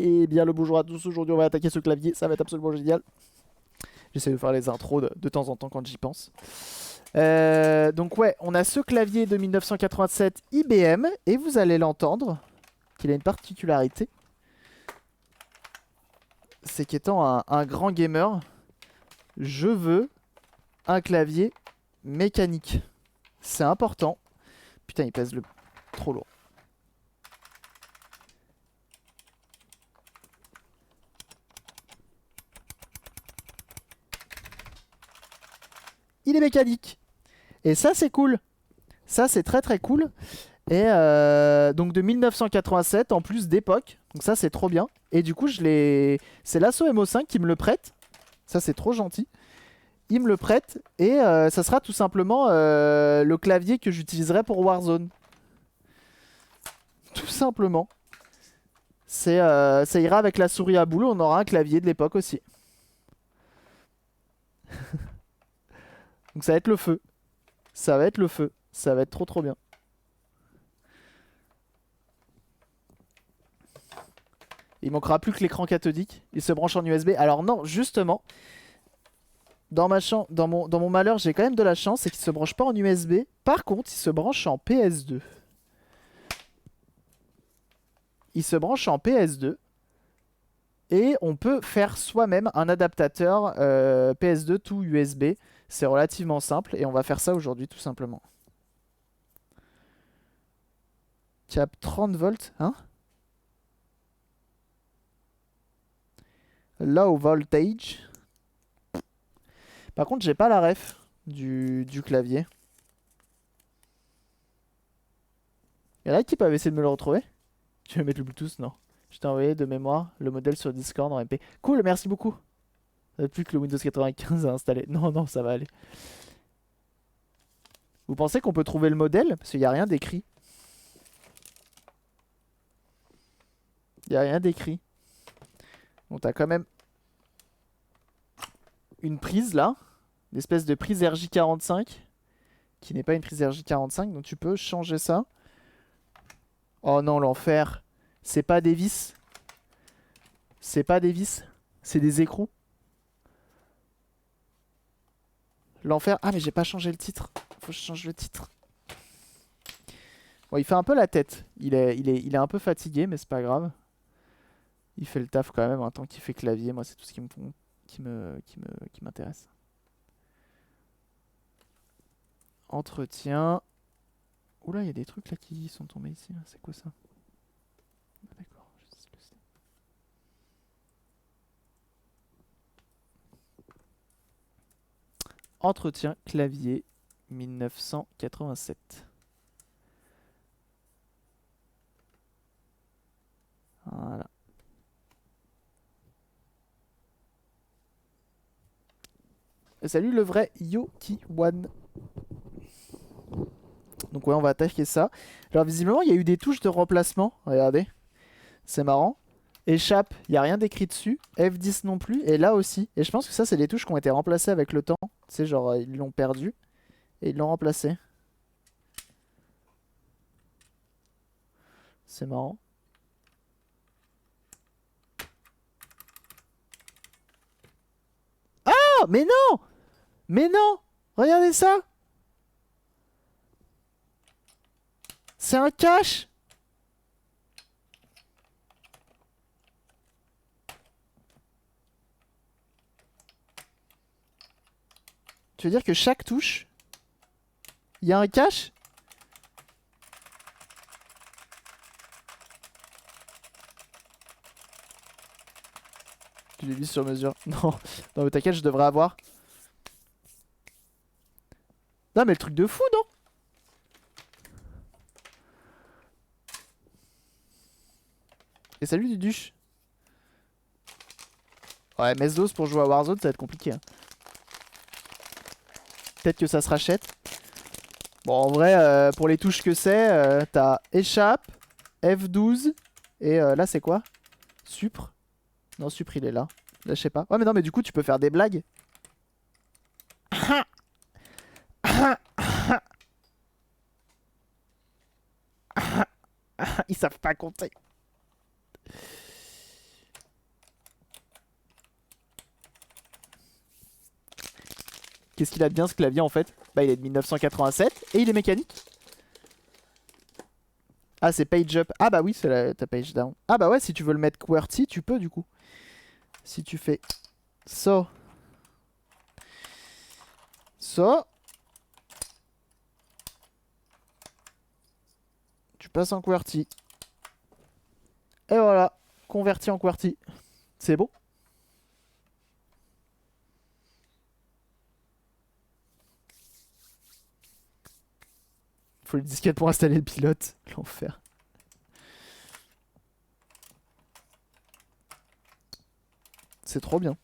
Et bien le bonjour à tous, aujourd'hui on va attaquer ce clavier, ça va être absolument génial. J'essaie de faire les intros de temps en temps quand j'y pense. Donc ouais, on a ce clavier de 1987 IBM, et vous allez l'entendre, qu'il a une particularité. C'est qu'étant un grand gamer, je veux un clavier mécanique. C'est important. Putain, il pèse trop lourd. Il est mécanique. Et ça, c'est cool. Ça, c'est très très cool. Et donc de 1987, en plus d'époque. Donc ça, c'est trop bien. Et du coup, c'est l'Asso MO5 qui me le prête. Ça, c'est trop gentil. Il me le prête. Et ça sera tout simplement le clavier que j'utiliserai pour Warzone. Tout simplement. Ça ira avec la souris à boule. On aura un clavier de l'époque aussi. Donc ça va être le feu. Ça va être le feu. Ça va être trop trop bien. Il manquera plus que l'écran cathodique. Il se branche en USB. Alors non, justement, dans mon malheur, j'ai quand même de la chance. C'est qu'il se branche pas en USB. Par contre, il se branche en PS2. Il se branche en PS2. Et on peut faire soi-même un adaptateur PS2 to USB. C'est relativement simple. Et on va faire ça aujourd'hui, tout simplement. Cap 30 volts, hein? Low voltage. Par contre, j'ai pas la ref du clavier. Y'en a qui peuvent essayer de me le retrouver? Tu veux mettre le Bluetooth? Non. Je t'ai envoyé de mémoire le modèle sur Discord en MP. Cool, merci beaucoup. Plus que le Windows 95 à installer. Non, non, ça va aller. Vous pensez qu'on peut trouver le modèle? Parce qu'il n'y a rien d'écrit. Il n'y a rien d'écrit. Bon, t'as quand même une prise là. Une espèce de prise RJ45. Qui n'est pas une prise RJ45. Donc tu peux changer ça. Oh non, l'enfer. C'est pas des vis. C'est pas des vis. C'est des écrous. L'enfer. Ah, mais j'ai pas changé le titre. Faut que je change le titre. Bon, il fait un peu la tête. Il est un peu fatigué, mais c'est pas grave. Il fait le taf quand même, tant qu'il fait clavier. Moi, c'est tout ce qui m'intéresse. Entretien. Oula, il y a des trucs là qui sont tombés ici. C'est quoi ça? Ah, d'accord. Entretien clavier 1987. Voilà. Salut le vrai Yoki1. Donc ouais, on va attaquer ça. Alors visiblement, il y a eu des touches de remplacement. Regardez. C'est marrant. Échappe, il n'y a rien d'écrit dessus. F10 non plus. Et là aussi. Et je pense que ça, c'est des touches qui ont été remplacées avec le temps. Tu sais, genre, ils l'ont perdu. Et ils l'ont remplacé. C'est marrant. Oh, mais non! Mais non! Regardez ça! C'est un cache! Tu veux dire que chaque touche, il y a un cache? Tu l'as mis sur mesure. Non, non mais t'inquiète, je devrais avoir. Non mais le truc de fou, non? Et salut Duduche. Ouais, Mesdos pour jouer à Warzone, ça va être compliqué. Hein. Peut-être que ça se rachète. Bon, en vrai, pour les touches que c'est, t'as échappe, F12, et là c'est quoi? Supre. Non, Supre il est là. Là, je sais pas. Ouais, mais non, mais du coup, tu peux faire des blagues. Ils savent pas compter. Qu'est-ce qu'il a de bien ce clavier en fait? Bah il est de 1987 et il est mécanique. Ah c'est page up. Ah bah oui c'est ta page down. Ah bah ouais si tu veux le mettre QWERTY tu peux du coup. Si tu fais ça. Ça. Tu passes en QWERTY. Et voilà. Converti en QWERTY. C'est beau. Faut le disquette pour installer le pilote. L'enfer. C'est trop bien.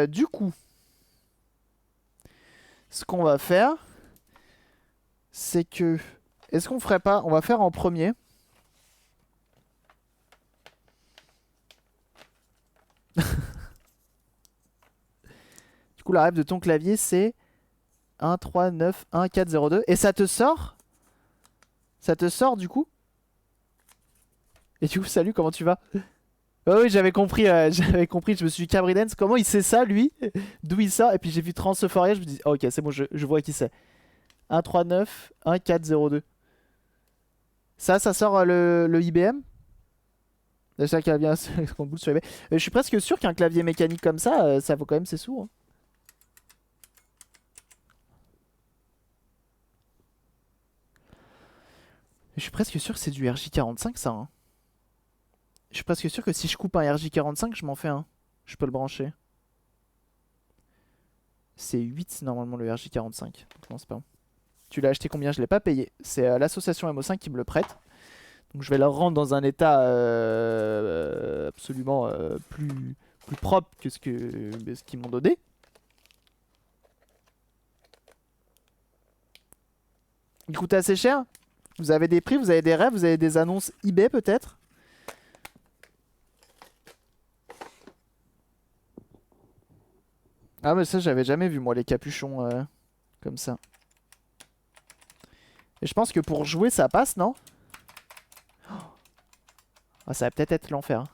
Du coup, ce qu'on va faire, c'est que... Est-ce qu'on ferait pas... On va faire en premier. Du coup, la ref de ton clavier, c'est 1, 3, 9, 1, 4, 0, 2. Et ça te sort? Ça te sort du coup? Et du coup, salut, comment tu vas? Oh oui, j'avais compris, j'avais compris, je me suis dit Cabri Dance, comment il sait ça lui? D'où il sort? Et puis j'ai vu Transophoria, je me dis, oh, ok, c'est bon, je vois qui c'est. 1, 3, 9, 1, 4, 0, 2. Ça sort le IBM? C'est ça qui a bien qu'on boule sur eBay. Je suis presque sûr qu'un clavier mécanique comme ça vaut quand même ses sous. Hein. Je suis presque sûr que c'est du RJ45 ça. Hein. Je suis presque sûr que si je coupe un RJ45, je m'en fais un. Je peux le brancher. C'est 8 normalement le RJ45. Donc non, c'est pas bon. Tu l'as acheté combien? Je l'ai pas payé. C'est l'association MO5 qui me le prête. Donc je vais le rendre dans un état absolument plus propre que ce qu'ils m'ont donné. Il coûte assez cher. Vous avez des prix, vous avez des rêves, vous avez des annonces eBay peut-être? Ah mais ça j'avais jamais vu moi les capuchons comme ça. Et je pense que pour jouer ça passe non? Ah ça va peut-être être l'enfer. Hein.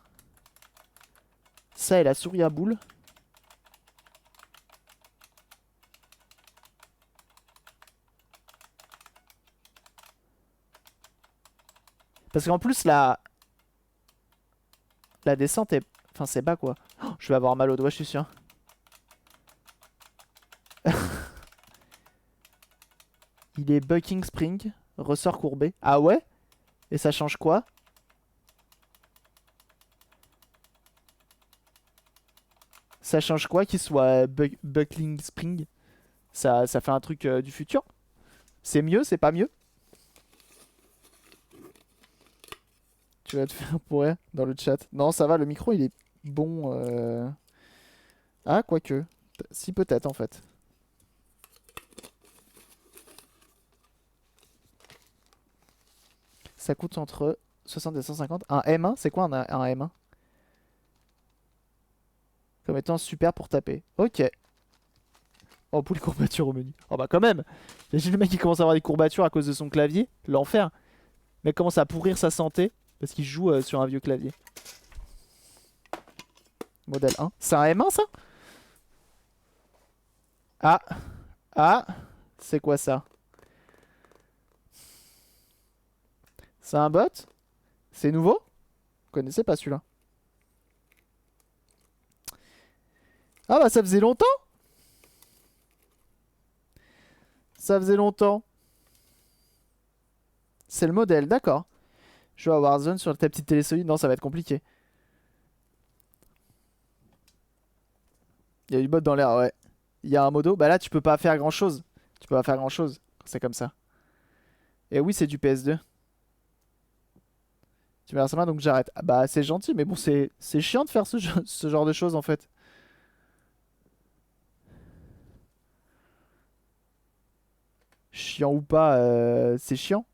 Ça et la souris à boule. Parce qu'en plus la descente est... Enfin c'est bas quoi. Oh, je vais avoir mal au doigt je suis sûr. Il est bucking spring. Ressort courbé. Ah ouais? Et ça change quoi? Ça change quoi qu'il soit buckling spring? Ça fait un truc du futur? C'est mieux? C'est pas mieux? Tu vas te faire pourrir dans le chat. Non, ça va, le micro il est bon. Ah, quoique. Si, peut-être en fait. Ça coûte entre 60 et 150. Un M1, c'est quoi un M1? Comme étant super pour taper. Ok. Oh, pour les courbatures au menu. Oh bah quand même. J'ai le mec qui commence à avoir des courbatures à cause de son clavier. L'enfer. Le mec commence à pourrir sa santé parce qu'il joue sur un vieux clavier. Modèle 1. C'est un M1 ça? Ah. Ah. C'est quoi ça? C'est un bot? C'est nouveau? Vous connaissez pas celui-là? Ah bah ça faisait longtemps? Ça faisait longtemps. C'est le modèle, d'accord. Je joue à Warzone sur ta petite télé solide. Non, ça va être compliqué. Il y a du bot dans l'air, ouais. Il y a un modo. Bah là, tu peux pas faire grand chose. Tu peux pas faire grand chose quand c'est comme ça. Et oui, c'est du PS2. Tu verras ça donc j'arrête. Ah bah, c'est gentil, mais bon, c'est chiant de faire ce genre de choses en fait. Chiant ou pas, c'est chiant.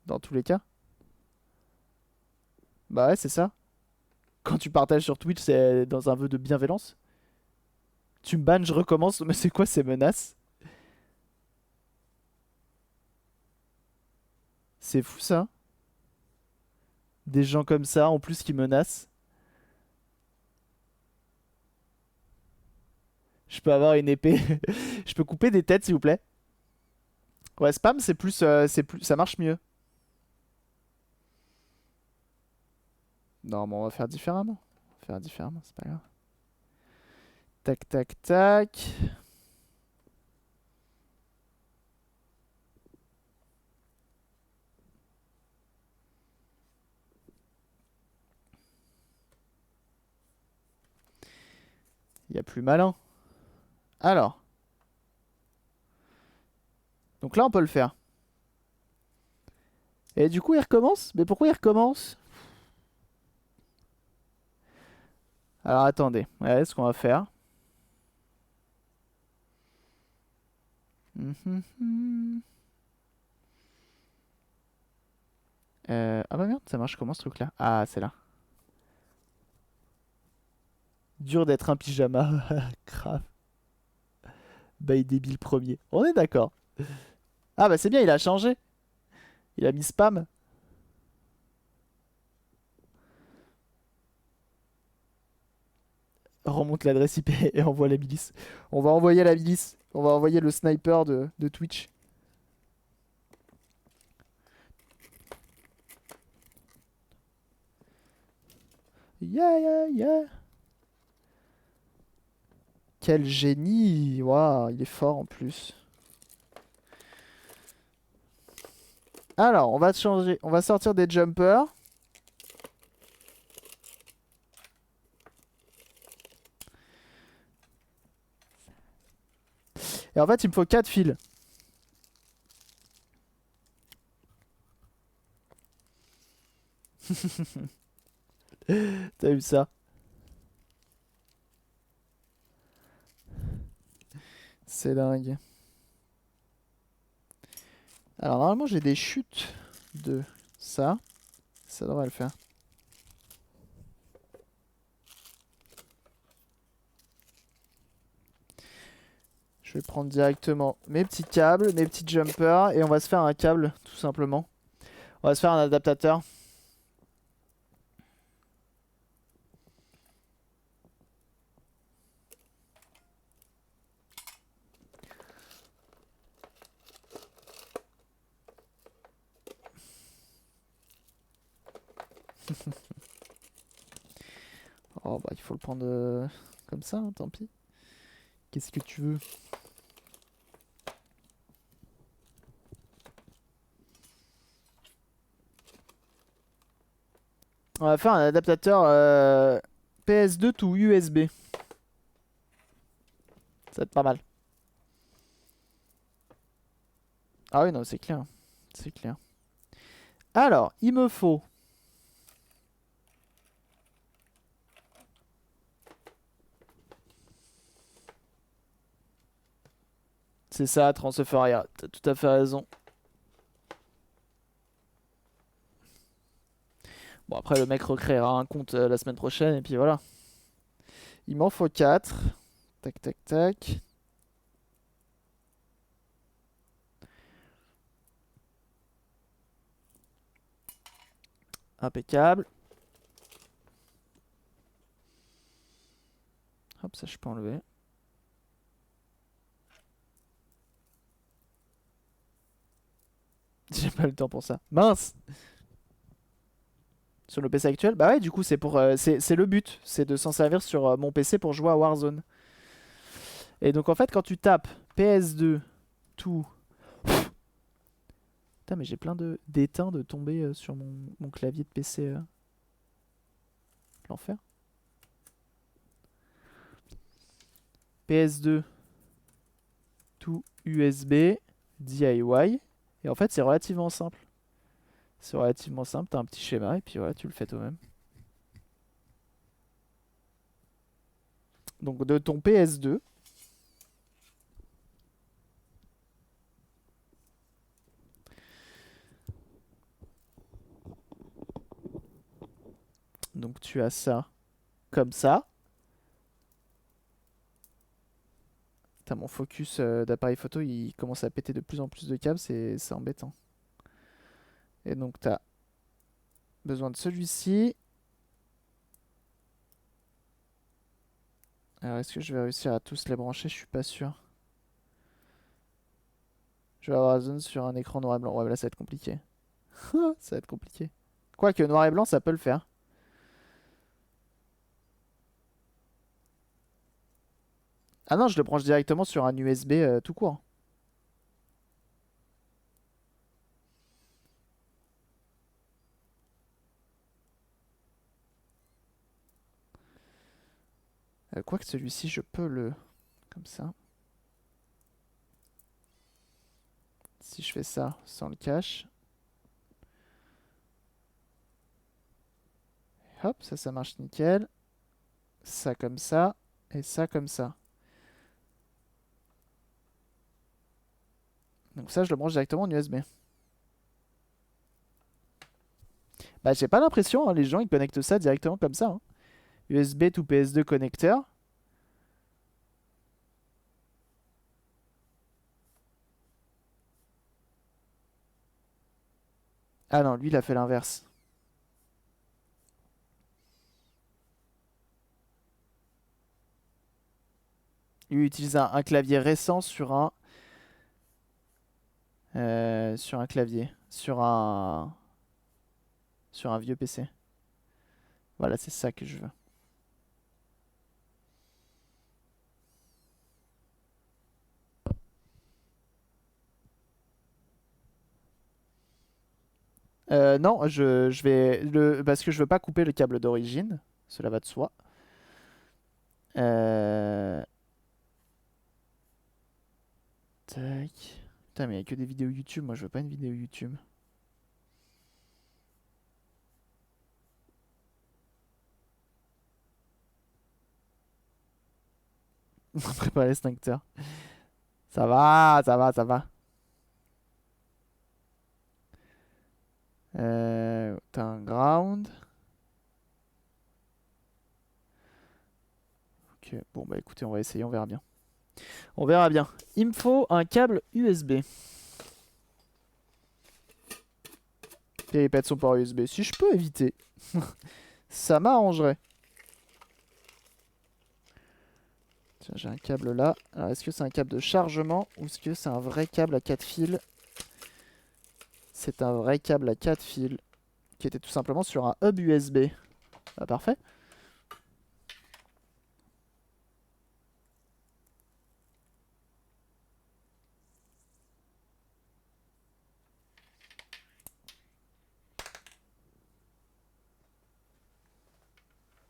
Dans tous les cas. Bah ouais, c'est ça. Quand tu partages sur Twitch, c'est dans un vœu de bienveillance. Tu me bannes, je recommence. Mais c'est quoi ces menaces? C'est fou ça. Des gens comme ça, en plus, qui menacent. Je peux avoir une épée. Je peux couper des têtes, s'il vous plaît. Ouais, spam, ça marche mieux. Non, mais on va faire différemment. On va faire différemment, c'est pas grave. Tac, tac, tac. Il y a plus malin. Alors. Donc là, on peut le faire. Et du coup, il recommence? Mais pourquoi il recommence? Alors, attendez. Ouais, ce qu'on va faire. Ah bah merde, ça marche comment ce truc-là? Ah, c'est là. Dur d'être un pyjama. Grave. Bail débile premier. On est d'accord. Ah bah c'est bien, il a changé. Il a mis spam. Remonte l'adresse IP et envoie la milice. On va envoyer la milice. On va envoyer le sniper de Twitch. Yeah, yeah, yeah. Quel génie. Waouh, il est fort en plus. Alors, on va changer. On va sortir des jumpers. Et en fait, il me faut 4 fils. T'as vu ça? C'est dingue. Alors, normalement, j'ai des chutes de ça. Ça devrait le faire. Je vais prendre directement mes petits câbles, mes petits jumpers. Et on va se faire un câble, tout simplement. On va se faire un adaptateur. Oh bah il faut le prendre comme ça, hein, tant pis. Qu'est-ce que tu veux? On va faire un adaptateur PS2 to USB. Ça va être pas mal. Ah oui, non, c'est clair. C'est clair. Alors, il me faut... C'est ça, Transferia. T'as tout à fait raison. Bon, après, le mec recréera un compte la semaine prochaine, et puis voilà. Il m'en faut 4. Tac, tac, tac. Impeccable. Hop, ça je peux enlever. J'ai pas le temps pour ça. Mince! Sur le PC actuel? Bah ouais, du coup, c'est pour, c'est le but. C'est de s'en servir sur mon PC pour jouer à Warzone. Et donc, en fait, quand tu tapes PS2, tout. Putain, mais j'ai plein d'éteints de tomber sur mon clavier de PC. L'enfer. PS2, tout USB, DIY. Et en fait, c'est relativement simple. C'est relativement simple. T'as un petit schéma et puis voilà, tu le fais toi-même. Donc, de ton PS2. Donc, tu as ça comme ça. Putain, mon focus d'appareil photo, il commence à péter de plus en plus de câbles, c'est embêtant. Et donc, t'as Besoin de celui-ci. Alors, est-ce que je vais réussir à tous les brancher? Je suis pas sûr. Je vais avoir la zone sur un écran noir et blanc. Ouais, là, ça va être compliqué. Ça va être compliqué. Quoique, noir et blanc, ça peut le faire. Ah non, je le branche directement sur un USB tout court. Quoique celui-ci, je peux le... Comme ça. Si je fais ça sans le cache. Hop, ça marche nickel. Ça comme ça. Et ça comme ça. Donc ça, je le branche directement en USB. Bah, j'ai pas l'impression, hein, les gens, ils connectent ça directement comme ça. Hein. USB to PS2 connecteur. Ah non, lui, il a fait l'inverse. Lui, il utilise un clavier récent sur un clavier. Sur un vieux PC. Voilà, c'est ça que je veux. Non, je vais... parce que je veux pas couper le câble d'origine. Cela va de soi. Euh... Tac. Putain, mais il y a que des vidéos YouTube. Moi, je veux pas une vidéo YouTube. Préparer l'extincteur. Ça va, ça va, ça va. T'as un ground. Ok, bon bah écoutez, on va essayer, on verra bien. On verra bien. Il me faut un câble USB. Et il pète son port USB. Si je peux éviter, ça m'arrangerait. Tiens, j'ai un câble là. Alors, est-ce que c'est un câble de chargement ou est-ce que c'est un vrai câble à 4 fils? C'est un vrai câble à 4 fils qui était tout simplement sur un hub USB. Ah, parfait.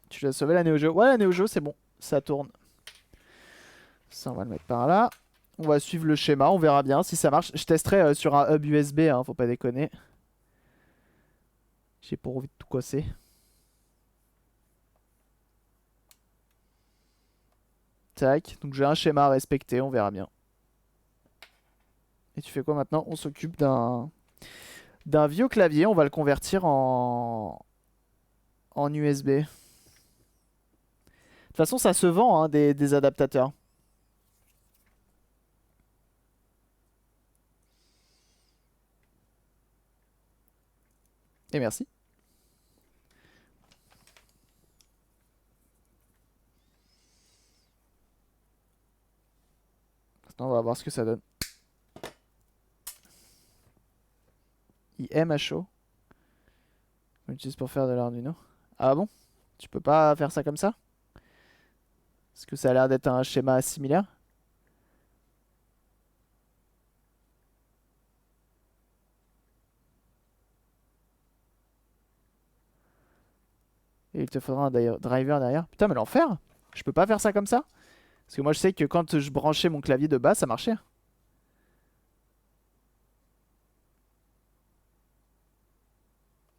Tu l'as sauvé la Neo Geo? Ouais, la Neo Geo, c'est bon. Ça tourne. Ça, on va le mettre par là. On va suivre le schéma, on verra bien si ça marche. Je testerai sur un hub USB, hein, faut pas déconner. J'ai pas envie de tout casser. Tac, donc j'ai un schéma à respecter, on verra bien. Et tu fais quoi maintenant? On s'occupe d'un vieux clavier, on va le convertir en USB. De toute façon, ça se vend, hein, des adaptateurs. Et merci. Maintenant, on va voir ce que ça donne. IMHO. On l'utilise pour faire de l'Arduino. Ah bon? Tu peux pas faire ça comme ça? Parce que ça a l'air d'être un schéma similaire. Et il te faudra un driver derrière. Putain, mais l'enfer! Je peux pas faire ça comme ça? Parce que moi, je sais que quand je branchais mon clavier de base, ça marchait.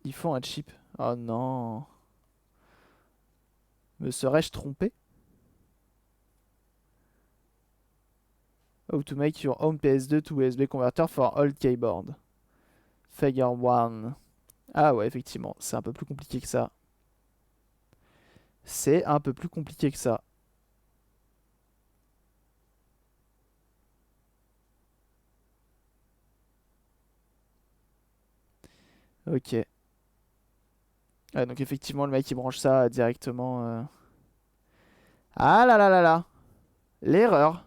Il faut un chip. Oh non. Me serais-je trompé? How to make your own PS2 to USB converter for old keyboard. Figure 1. Ah ouais, effectivement, c'est un peu plus compliqué que ça. C'est un peu plus compliqué que ça. Ok. Ouais, donc effectivement, le mec il branche ça directement. Ah là là là là. L'erreur.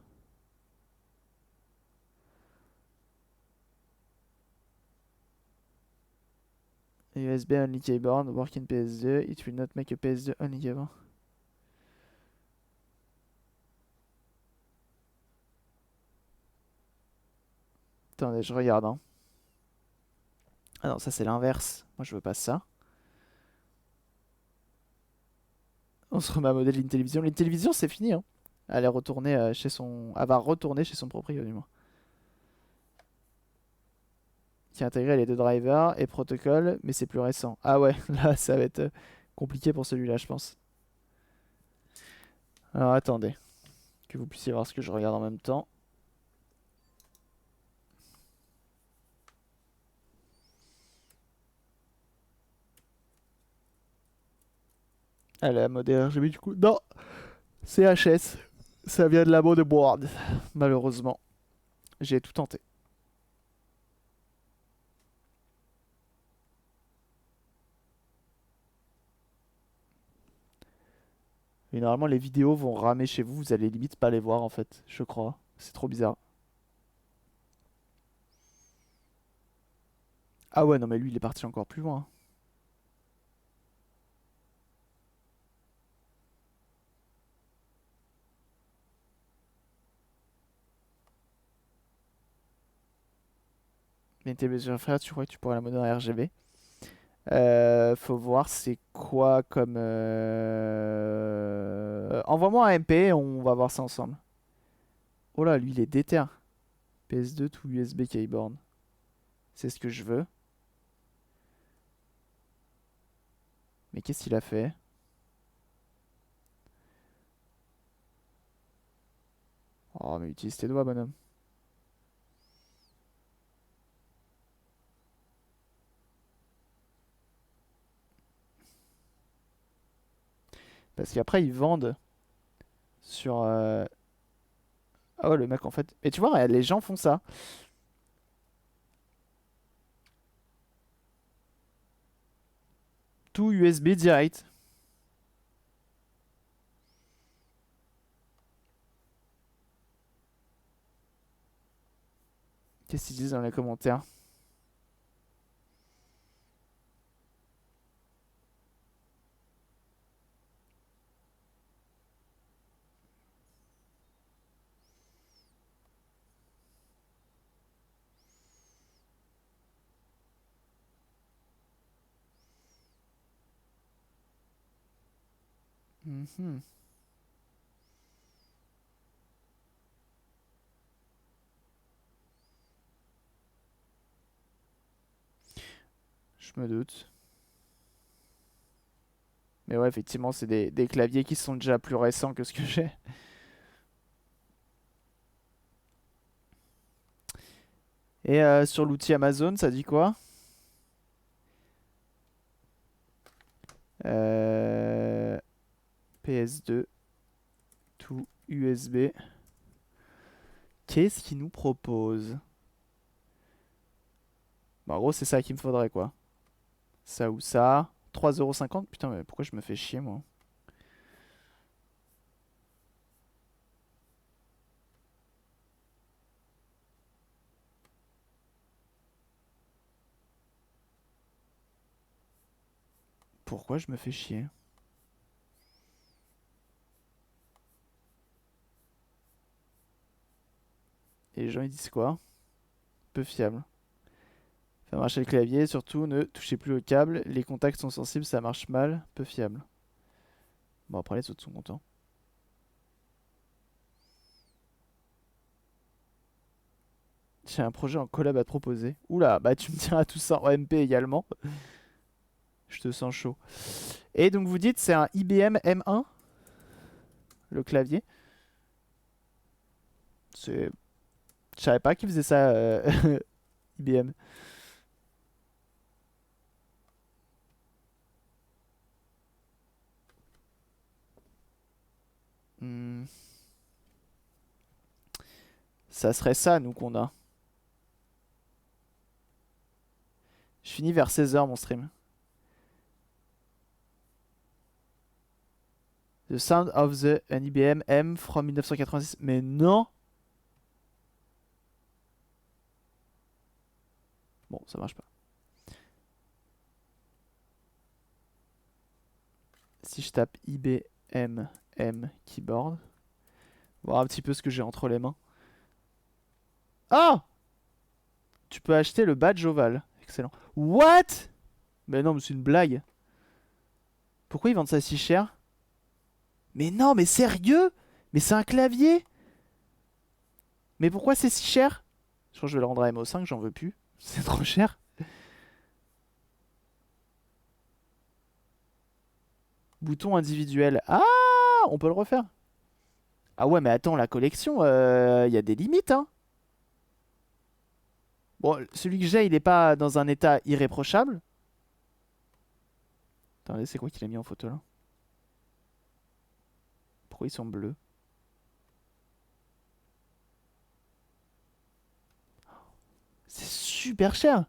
USB only keyboard, work in PS2. It will not make a PS2 only keyboard. Attendez, je regarde. Hein. Ah non, ça c'est l'inverse. Moi je veux pas ça. On se remet à modèle l'Intellivision. L'Intellivision c'est fini. Hein. Elle est retournée chez son. Elle va retourner chez son propriétaire du moins. Qui a intégré les deux drivers et protocoles, mais c'est plus récent. Ah ouais, là ça va être compliqué pour celui-là, je pense. Alors attendez, que vous puissiez voir ce que je regarde en même temps. Ah la mode RGB du coup. Non, CHS. Ça vient de la motherboard, malheureusement. J'ai tout tenté. Et normalement les vidéos vont ramer chez vous, vous allez limite pas les voir en fait, je crois. C'est trop bizarre. Ah ouais, non mais lui il est parti encore plus loin. Mais tes besoins frère, tu crois que tu pourrais la mode en RGB? Faut voir c'est quoi comme... Envoie-moi un MP, on va voir ça ensemble. Oh là, lui il est déter. PS2 to USB keyboard. C'est ce que je veux. Mais qu'est-ce qu'il a fait? Oh mais utilise tes doigts bonhomme. Parce qu'après ils vendent sur... Ah ouais le mec en fait... Mais tu vois, les gens font ça. Tout USB direct. Qu'est-ce qu'ils disent dans les commentaires? Mhm. Je me doute. Mais ouais, effectivement, c'est des claviers qui sont déjà plus récents que ce que j'ai. Et sur l'outil Amazon, ça dit quoi? Euh, PS2 to USB. Qu'est-ce qu'il nous propose? Bah, en gros, c'est ça qu'il me faudrait, quoi. Ça ou ça. 3,50€. Putain, mais pourquoi je me fais chier, moi? Pourquoi je me fais chier? Et les gens, ils disent quoi? Peu fiable. Faire marcher le clavier, surtout ne touchez plus au câble. Les contacts sont sensibles, ça marche mal. Peu fiable. Bon, après, les autres sont contents. J'ai un projet en collab à te proposer. Oula, bah tu me diras tout ça en MP également. Je te sens chaud. Et donc vous dites c'est un IBM M1, le clavier. C'est... Je savais pas qu'ils faisaient ça, IBM. Hmm. Ça serait ça, nous, qu'on a. Je finis vers 16h mon stream. The sound of the an IBM M from 1986. Mais non! Bon, ça marche pas. Si je tape IBM M keyboard, voir un petit peu ce que j'ai entre les mains. Ah! Tu peux acheter le badge ovale. Excellent. What? Mais non, mais c'est une blague. Pourquoi ils vendent ça si cher? Mais non, mais sérieux? Mais c'est un clavier? Mais pourquoi c'est si cher? Je crois que je vais le rendre à MO5, j'en veux plus. C'est trop cher. Bouton individuel. Ah! On peut le refaire. Ah ouais, mais attends, la collection, il y a des limites, hein. Bon, celui que j'ai, il est pas dans un état irréprochable. Attendez, c'est quoi qu'il a mis en photo là? Pourquoi ils sont bleus? C'est super cher.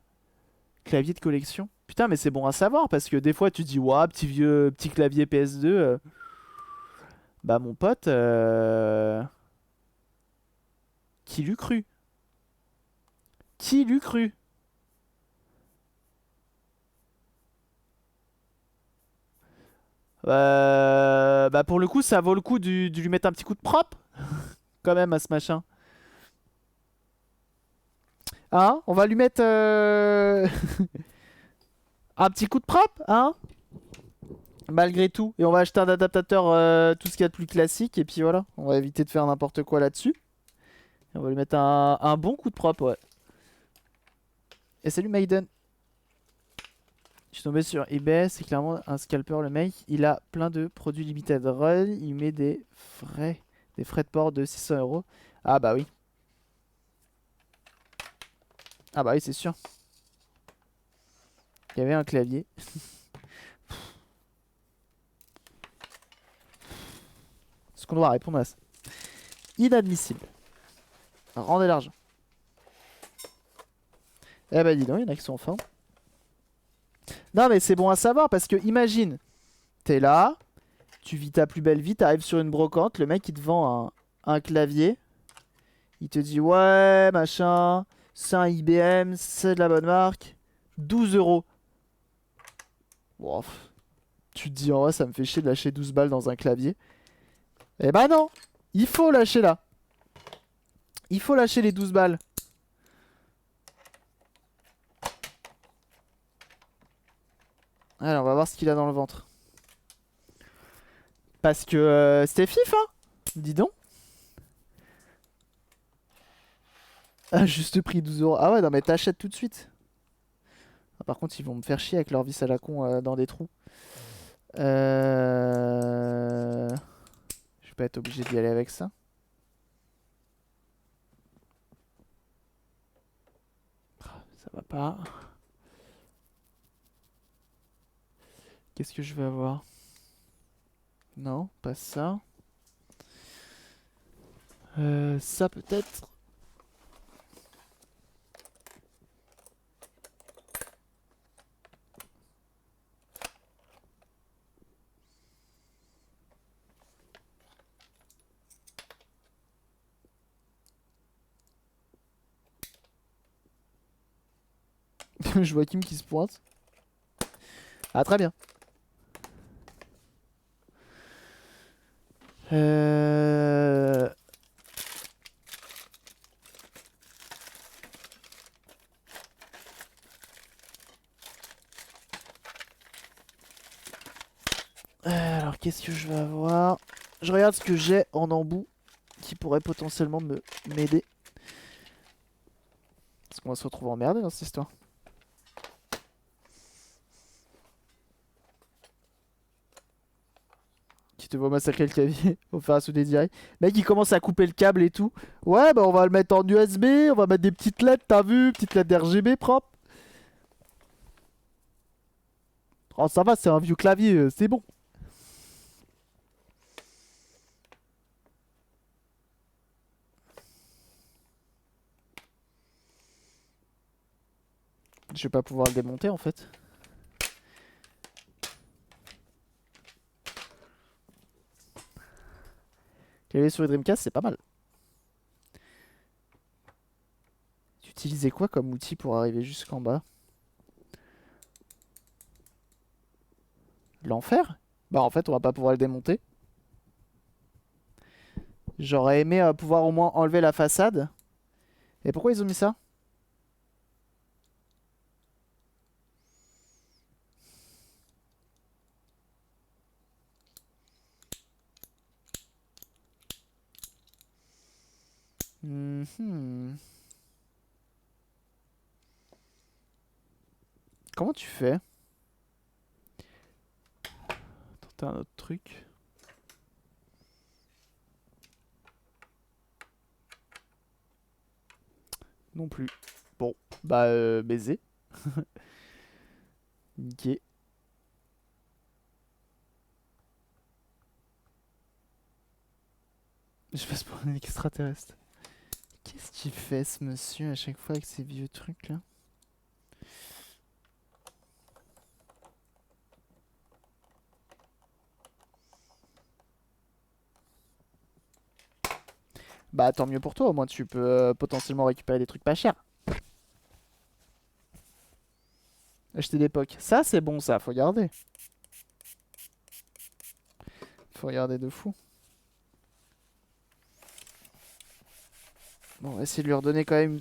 Clavier de collection. Putain, mais c'est bon à savoir parce que des fois tu dis, ouah, petit vieux, petit clavier PS2. Bah, mon pote, qui l'eût cru? Qui l'eût cru? Bah, pour le coup, ça vaut le coup de lui mettre un petit coup de propre quand même à ce machin. Hein? On va lui mettre un petit coup de propre, hein? Malgré tout. Et on va acheter un adaptateur, tout ce qu'il y a de plus classique. Et puis voilà, on va éviter de faire n'importe quoi là-dessus. Et on va lui mettre un bon coup de propre, ouais. Et salut Maiden. Je suis tombé sur eBay, c'est clairement un scalper le mec. Il a plein de produits limited run. Il met des frais de port de 600 euros. Ah bah oui. Ah bah oui, c'est sûr. Il y avait un clavier. Ce qu'on doit répondre à ça. Inadmissible. Rendez l'argent. Eh bah dis donc, il y en a qui sont en forme. Non mais c'est bon à savoir parce que imagine, t'es là, tu vis ta plus belle vie, t'arrives sur une brocante, le mec il te vend un clavier, il te dit ouais machin, c'est un IBM, c'est de la bonne marque, 12 euros. Bon, tu te dis en vrai ça me fait chier de lâcher 12 balles dans un clavier. Eh bah non, il faut lâcher là. Il faut lâcher les 12 balles. Alors on va voir ce qu'il a dans le ventre. Parce que c'était fif hein. Dis donc. Ah, juste prix 12 euros. Ah ouais, non mais t'achètes tout de suite. Ah, par contre, ils vont me faire chier avec leur vis à la con dans des trous. Je vais pas être obligé d'y aller avec ça. Ça va pas. Qu'est-ce que je vais avoir? Non, pas ça. Ça peut-être. Je vois Kim qui se pointe. Ah, très bien. Euh... Alors, qu'est-ce que je vais avoir? Je regarde ce que j'ai en embout qui pourrait potentiellement m'aider. Parce qu'on va se retrouver emmerdé dans cette histoire. Qui te voit massacrer le clavier au faire à souder direct. Mec, il commence à couper le câble et tout. Ouais, bah on va le mettre en USB, on va mettre des petites LED, t'as vu? Petites LED RGB propre. Oh, ça va, c'est un vieux clavier, c'est bon. Je vais pas pouvoir le démonter en fait. Clavier sur Dreamcast, c'est pas mal. Tu utilisais quoi comme outil pour arriver jusqu'en bas? L'enfer? Bah en fait, on va pas pouvoir le démonter. J'aurais aimé pouvoir au moins enlever la façade. Et pourquoi ils ont mis ça? Mhm. Comment tu fais? Tenter un autre truc. Non plus. Bon, bah baiser. Niqué. Je passe pour un extraterrestre. Qu'est-ce qu'il fait ce monsieur à chaque fois avec ces vieux trucs là? Bah tant mieux pour toi, au moins tu peux potentiellement récupérer des trucs pas chers. Acheter d'époque. Ça c'est bon ça, faut garder. Faut regarder de fou. Bon, on va essayer de lui redonner quand même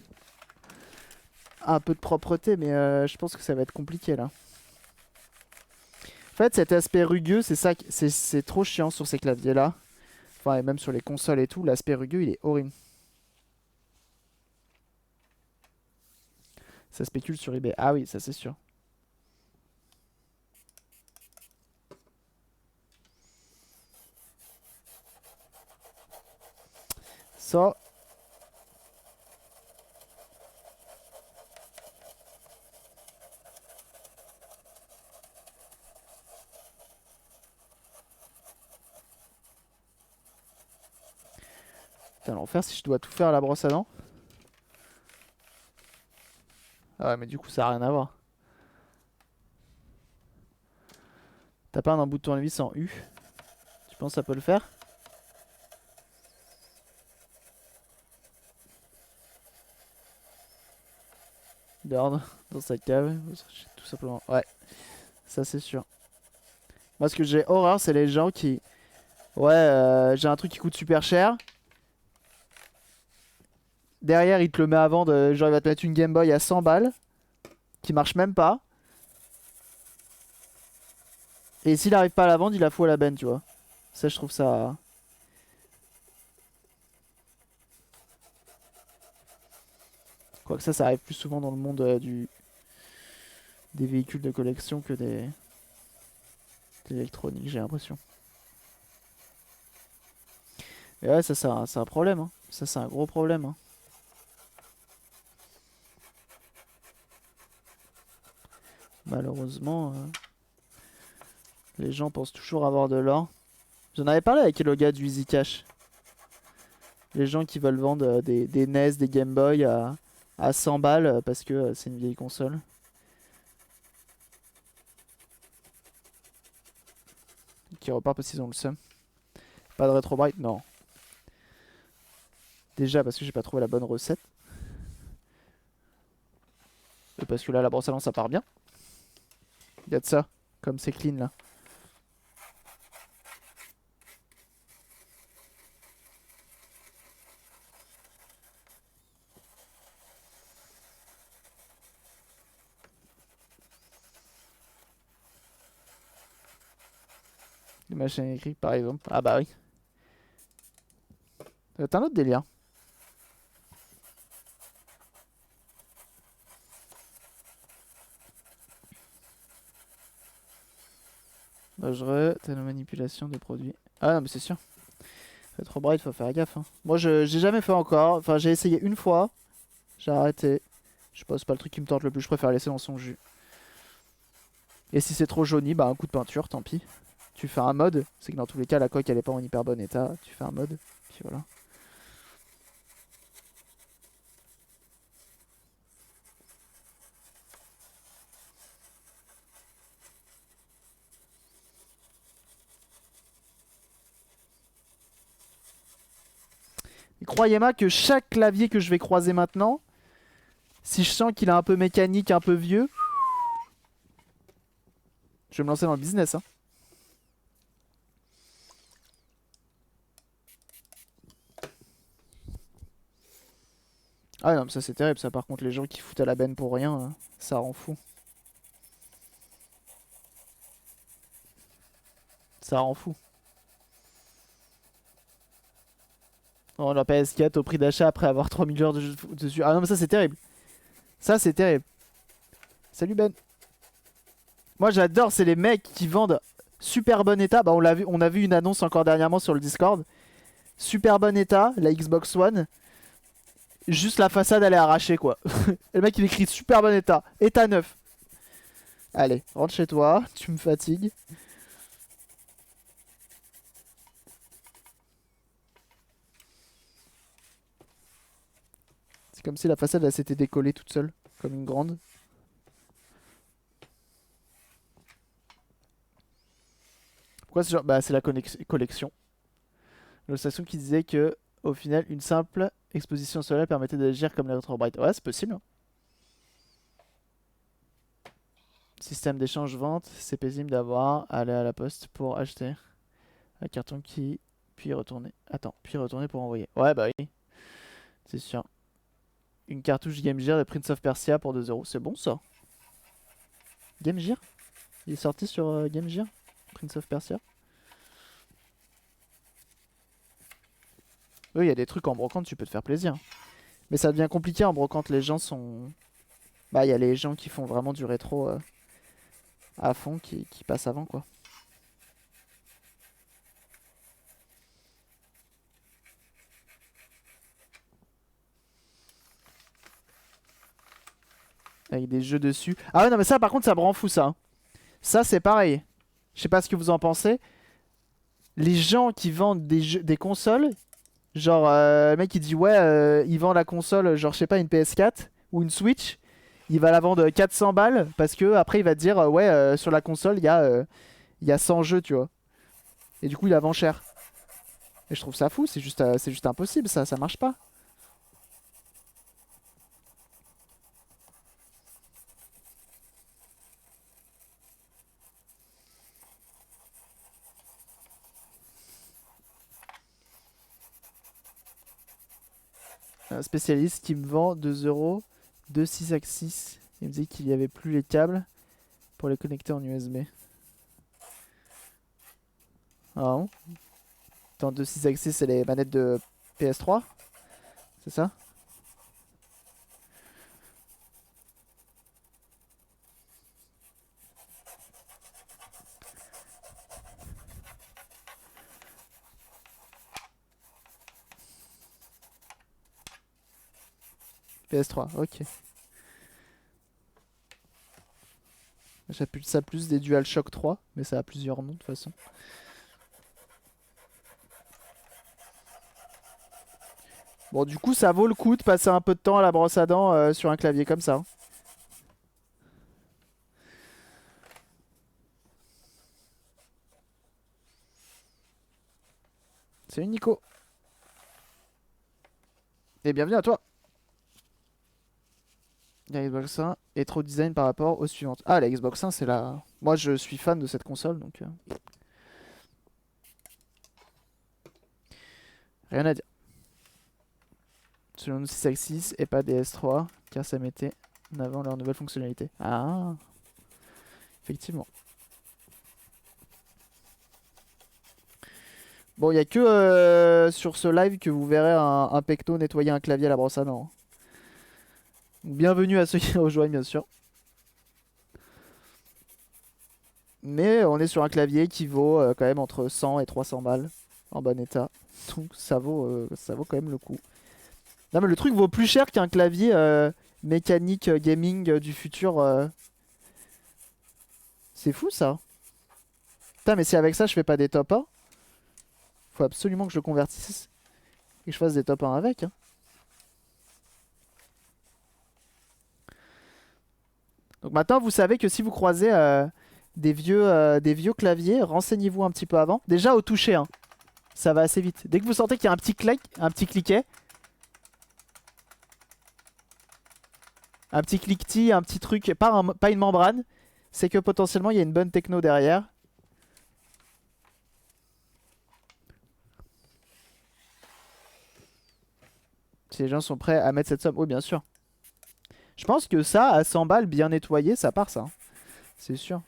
un peu de propreté, mais je pense que ça va être compliqué là. En fait, cet aspect rugueux, c'est ça, c'est trop chiant sur ces claviers là. Enfin, et même sur les consoles et tout, l'aspect rugueux il est horrible. Ça spécule sur eBay. Ah oui, ça c'est sûr. Ça. Putain, l'enfer si je dois tout faire à la brosse à dents. Ah ouais, mais du coup, ça a rien à voir. T'as pas un embout de tournevis en U? Tu penses que ça peut le faire? Dehors, dans sa cave, tout simplement. Ouais, ça c'est sûr. Moi, ce que j'ai horreur, c'est les gens qui. Ouais, j'ai un truc qui coûte super cher. Derrière, il te le met à vendre. Genre, il va te mettre une Game Boy à 100 balles. Qui marche même pas. Et s'il arrive pas à la vendre, il la fout à la benne, tu vois. Ça, je trouve ça. Quoique ça arrive plus souvent dans le monde des véhicules de collection que des électroniques, j'ai l'impression. Et ouais, ça, c'est un problème. Hein. Ça, c'est un gros problème. Hein. Malheureusement, les gens pensent toujours avoir de l'or. J'en avais parlé avec le gars du Easy Cash. Les gens qui veulent vendre des NES, des Game Boy à 100 balles parce que c'est une vieille console. Qui repart parce qu'ils ont le seum. Pas de Retro Bright, non. Déjà parce que j'ai pas trouvé la bonne recette. Et parce que là, la brosse à dents, ça part bien. Il y a de ça, comme c'est clean là. Les machines électriques par exemple. Ah bah oui. T'as un autre délire. Dangereux, t'as la manipulation de produits. Ah non mais c'est sûr. Retro Bright, faut faire gaffe. Hein. Moi j'ai jamais fait encore. Enfin j'ai essayé une fois. J'ai arrêté. Je sais pas, c'est pas le truc qui me tente le plus. Je préfère laisser dans son jus. Et si c'est trop jauni, bah un coup de peinture, tant pis. Tu fais un mode. C'est que dans tous les cas, la coque elle est pas en hyper bon état. Tu fais un mode. Puis voilà. croyez-moi que chaque clavier que je vais croiser maintenant, si je sens qu'il est un peu mécanique, un peu vieux, je vais me lancer dans le business. Hein. Ah non, mais ça c'est terrible, ça par contre, les gens qui foutent à la benne pour rien, hein, ça rend fou. Ça rend fou. Oh, la PS4 au prix d'achat après avoir 3000 heures de jeu dessus. Ah non, mais ça c'est terrible. Ça c'est terrible. Salut Ben. Moi j'adore, c'est les mecs qui vendent super bon état. Bah on a vu une annonce encore dernièrement sur le Discord. Super bon état, la Xbox One. Juste la façade elle est arrachée quoi. Et le mec il écrit super bon état, état neuf. Allez, rentre chez toi, tu me fatigues. C'est comme si la façade elle s'était décollée toute seule, comme une grande. Pourquoi c'est genre... Bah c'est la collection. L'illustration qui disait que au final une simple exposition solaire permettait d'agir comme les Retrobrite. Ouais c'est possible. Hein. Système d'échange-vente, c'est paisible d'avoir à aller à la poste pour acheter un carton qui... Puis retourner. Attends, puis retourner pour envoyer. Ouais bah oui. C'est sûr. Une cartouche Game Gear de Prince of Persia pour 2 €. C'est bon ça. Game Gear? Il est sorti sur Game Gear? Prince of Persia? Oui, il y a des trucs en brocante, tu peux te faire plaisir. Mais ça devient compliqué en brocante, les gens sont... Bah, il y a les gens qui font vraiment du rétro à fond qui passent avant, quoi. Avec des jeux dessus. Ah ouais, non, mais ça, par contre, ça me rend fou, ça. Hein. Ça, c'est pareil. Je sais pas ce que vous en pensez. Les gens qui vendent des consoles, genre, le mec, il dit, ouais, il vend la console, genre, je sais pas, une PS4 ou une Switch. Il va la vendre 400 balles parce que après il va te dire, ouais, sur la console, il y a 100 jeux, tu vois. Et du coup, il la vend cher. Et je trouve ça fou, c'est juste impossible, ça marche pas. Un spécialiste qui me vend 2 € de 6 axis. Il me dit qu'il n'y avait plus les câbles pour les connecter en USB. Ah non. Attends, 2 6 axis, c'est les manettes de PS3? C'est ça? PS3, ok. J'appelle ça plus des DualShock 3, mais ça a plusieurs noms de toute façon. Bon, du coup, ça vaut le coup de passer un peu de temps à la brosse à dents sur un clavier comme ça. Hein. Salut Nico. Et bienvenue à toi. La Xbox 1 est trop design par rapport aux suivantes. Ah, la Xbox 1, c'est la... Moi, je suis fan de cette console, donc... Rien à dire. Selon nous, 6 Axis et pas DS3, car ça mettait en avant leur nouvelle fonctionnalité. Ah, effectivement. Bon, il n'y a que sur ce live que vous verrez un pecto nettoyer un clavier à la brosse à dents. Bienvenue à ceux qui rejoignent, bien sûr. Mais on est sur un clavier qui vaut quand même entre 100 et 300 balles en bon état. Donc ça vaut quand même le coup. Non mais le truc vaut plus cher qu'un clavier mécanique gaming du futur. C'est fou ça. Putain mais si avec ça je fais pas des top 1, faut absolument que je le convertisse et que je fasse des top 1 avec. Hein. Donc maintenant vous savez que si vous croisez des vieux claviers, renseignez-vous un petit peu avant. Déjà au toucher, hein. ça va assez vite. Dès que vous sentez qu'il y a un petit clic, un petit cliquet, un petit cliquetis, un petit truc, pas une membrane, c'est que potentiellement il y a une bonne techno derrière. Si les gens sont prêts à mettre cette somme, oui bien sûr. Je pense que ça, à 100 balles bien nettoyé, ça part ça. Hein. C'est sûr.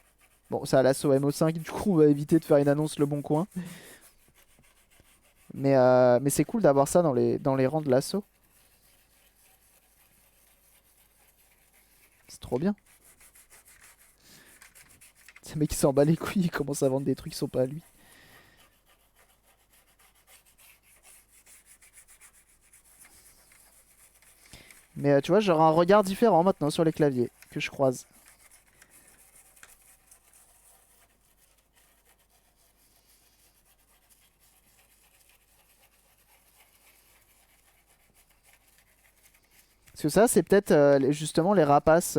Bon, ça a l'assaut MO5, du coup on va éviter de faire une annonce le bon coin. Mais c'est cool d'avoir ça dans les rangs de l'assaut. C'est trop bien. Ce mec qui s'en bat les couilles, il commence à vendre des trucs qui sont pas à lui. Mais tu vois, j'aurai un regard différent maintenant sur les claviers que je croise. Parce que ça, c'est peut-être justement les rapaces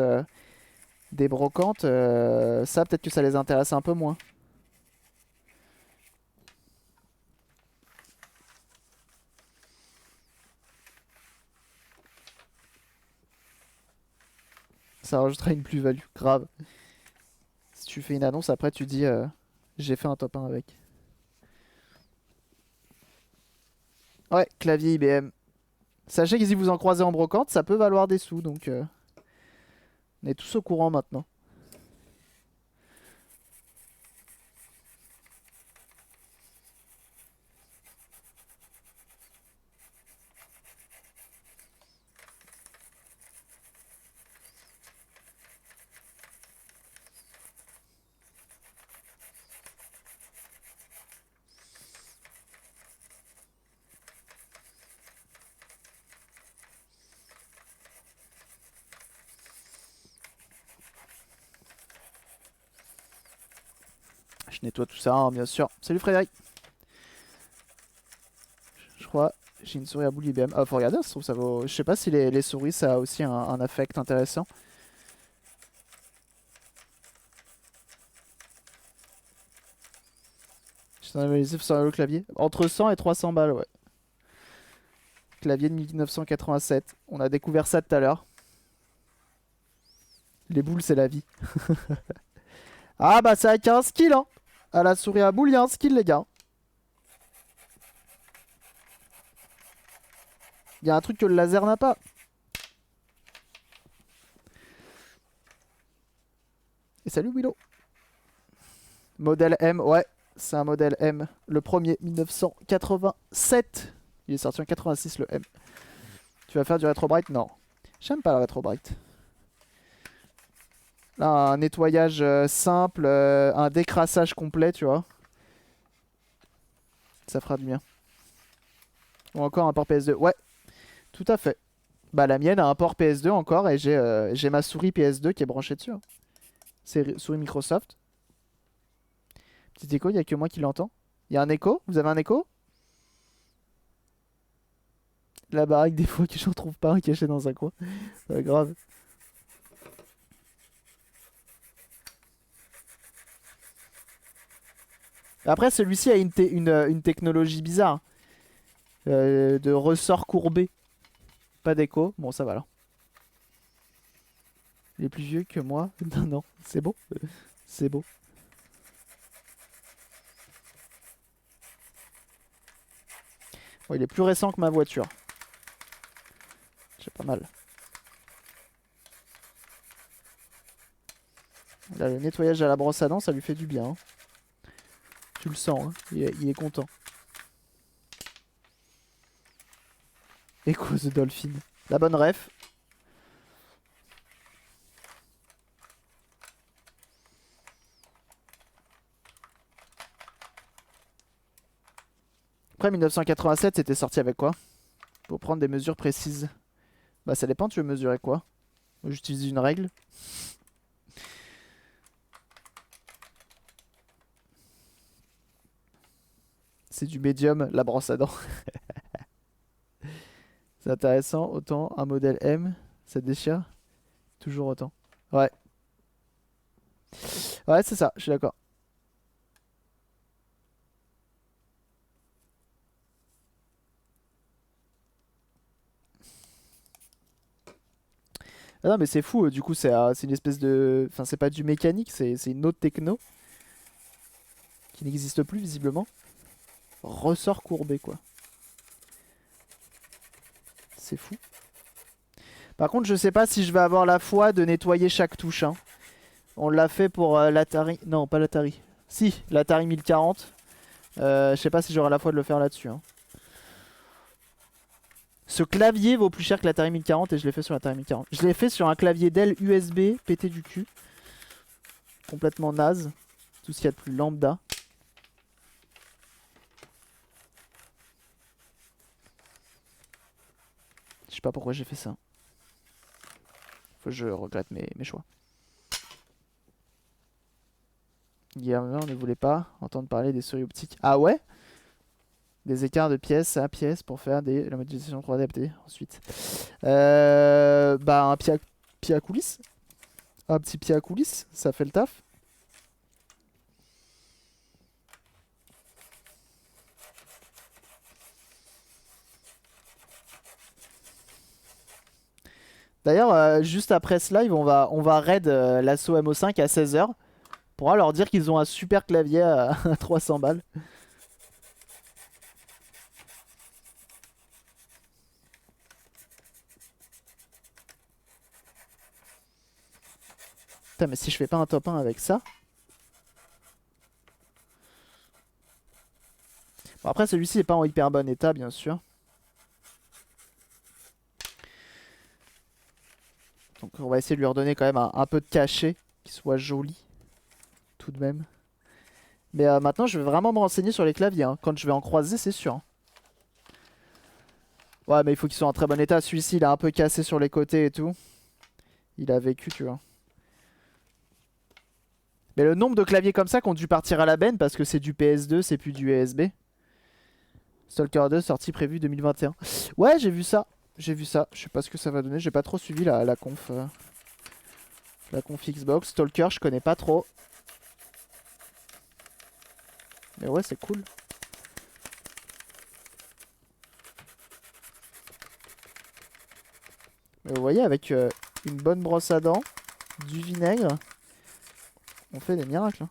des brocantes. Ça, peut-être que ça les intéresse un peu moins. Ça rajouterait une plus-value, grave. Si tu fais une annonce, après tu dis j'ai fait un top 1 avec. Ouais, clavier IBM. Sachez que si vous en croisez en brocante, ça peut valoir des sous, donc on est tous au courant maintenant. Je nettoie tout ça, hein, bien sûr. Salut Frédéric. Je crois, j'ai une souris à boule IBM. Ah, faut regarder, ça se trouve, ça vaut. Je sais pas si les souris, ça a aussi un affect intéressant. J'ai analysé sur le clavier. Entre 100 et 300 balles, ouais. Clavier de 1987. On a découvert ça tout à l'heure. Les boules, c'est la vie. Ah bah, c'est avec un skill, hein. À la souris à boule, il y a un skill, les gars. Il y a un truc que le laser n'a pas. Et salut Willow. Modèle M, ouais. C'est un modèle M. Le premier, 1987. Il est sorti en 86, le M. Tu vas faire du rétro bright? Non. J'aime pas le rétro bright. Là, un nettoyage simple, un décrassage complet, tu vois. Ça fera du bien. Ou encore un port PS2. Ouais, tout à fait. Bah la mienne a un port PS2 encore et j'ai ma souris PS2 qui est branchée dessus. Hein. C'est souris Microsoft. Petit écho, il n'y a que moi qui l'entends. Il y a un écho? Vous avez un écho? La baraque des fois que je retrouve pas un caché dans un coin. Grave. Après celui-ci a une technologie bizarre. De ressort courbé. Pas d'écho. Bon ça va là. Il est plus vieux que moi. Non, non, c'est beau. C'est beau. Bon, il est plus récent que ma voiture. C'est pas mal. Là, le nettoyage à la brosse à dents, ça lui fait du bien. Hein. Tu le sens, hein. Il est content. Echo the Dolphin. La bonne ref. Après 1987, c'était sorti avec quoi? Pour prendre des mesures précises. Bah ça dépend, tu veux mesurer quoi? Moi j'utilise une règle. C'est du médium, la brosse à dents. C'est intéressant, autant un modèle M, ça déchire. Toujours autant. Ouais. Ouais, c'est ça, je suis d'accord. Ah non, mais c'est fou, du coup, c'est une espèce de. Enfin, c'est pas du mécanique, c'est une autre techno qui n'existe plus visiblement. Ressort courbé, quoi. C'est fou. Par contre, je sais pas si je vais avoir la foi de nettoyer chaque touche, hein. On l'a fait pour l'Atari. Non, pas l'Atari. Si, l'Atari 1040. Je sais pas si j'aurai la foi de le faire là-dessus, hein. Ce clavier vaut plus cher que l'Atari 1040 et je l'ai fait sur l'Atari 1040. Je l'ai fait sur un clavier Dell USB pété du cul. Complètement naze. Tout ce qu'il y a de plus lambda. Je sais pas pourquoi j'ai fait ça. Faut que je regrette mes choix. Gamer ne voulait pas entendre parler des souris optiques. Ah ouais? Des écarts de pièce à pièce pour faire la modélisation 3D adaptée ensuite. Bah un pied à coulisses. Un petit pied à coulisses, ça fait le taf. D'ailleurs, juste après ce live, on va raid l'assaut MO5 à 16h. On pourra leur dire qu'ils ont un super clavier à 300 balles. Putain, mais si je fais pas un top 1 avec ça. Bon, après, celui-ci est pas en hyper bon état, bien sûr. Donc on va essayer de lui redonner quand même un peu de cachet, qu'il soit joli, tout de même. Mais maintenant, je vais vraiment me renseigner sur les claviers, hein. Quand je vais en croiser, c'est sûr, hein. Ouais, mais il faut qu'ils soient en très bon état. Celui-ci, il a un peu cassé sur les côtés et tout. Il a vécu, tu vois. Mais le nombre de claviers comme ça qui ont dû partir à la benne parce que c'est du PS2, c'est plus du USB. Stalker 2, sortie prévue 2021. Ouais, j'ai vu ça. J'ai vu ça. Je sais pas ce que ça va donner. J'ai pas trop suivi la conf. La conf Xbox. Stalker, je connais pas trop. Mais ouais, c'est cool. Mais vous voyez, avec une bonne brosse à dents, du vinaigre, on fait des miracles, hein.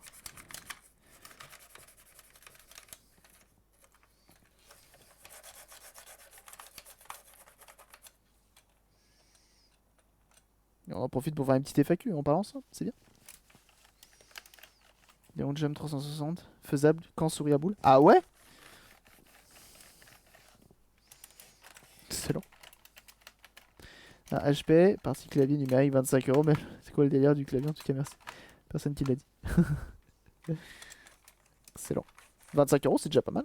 Et on en profite pour faire une petite FAQ en parlant ça, c'est bien. Léon Jump 360, faisable quand souris à boule. Ah ouais? Excellent. Un HP, partie clavier numérique 25 euros, mais c'est quoi le délire du clavier en tout cas, merci. Personne qui l'a dit. Excellent. 25 euros, c'est déjà pas mal.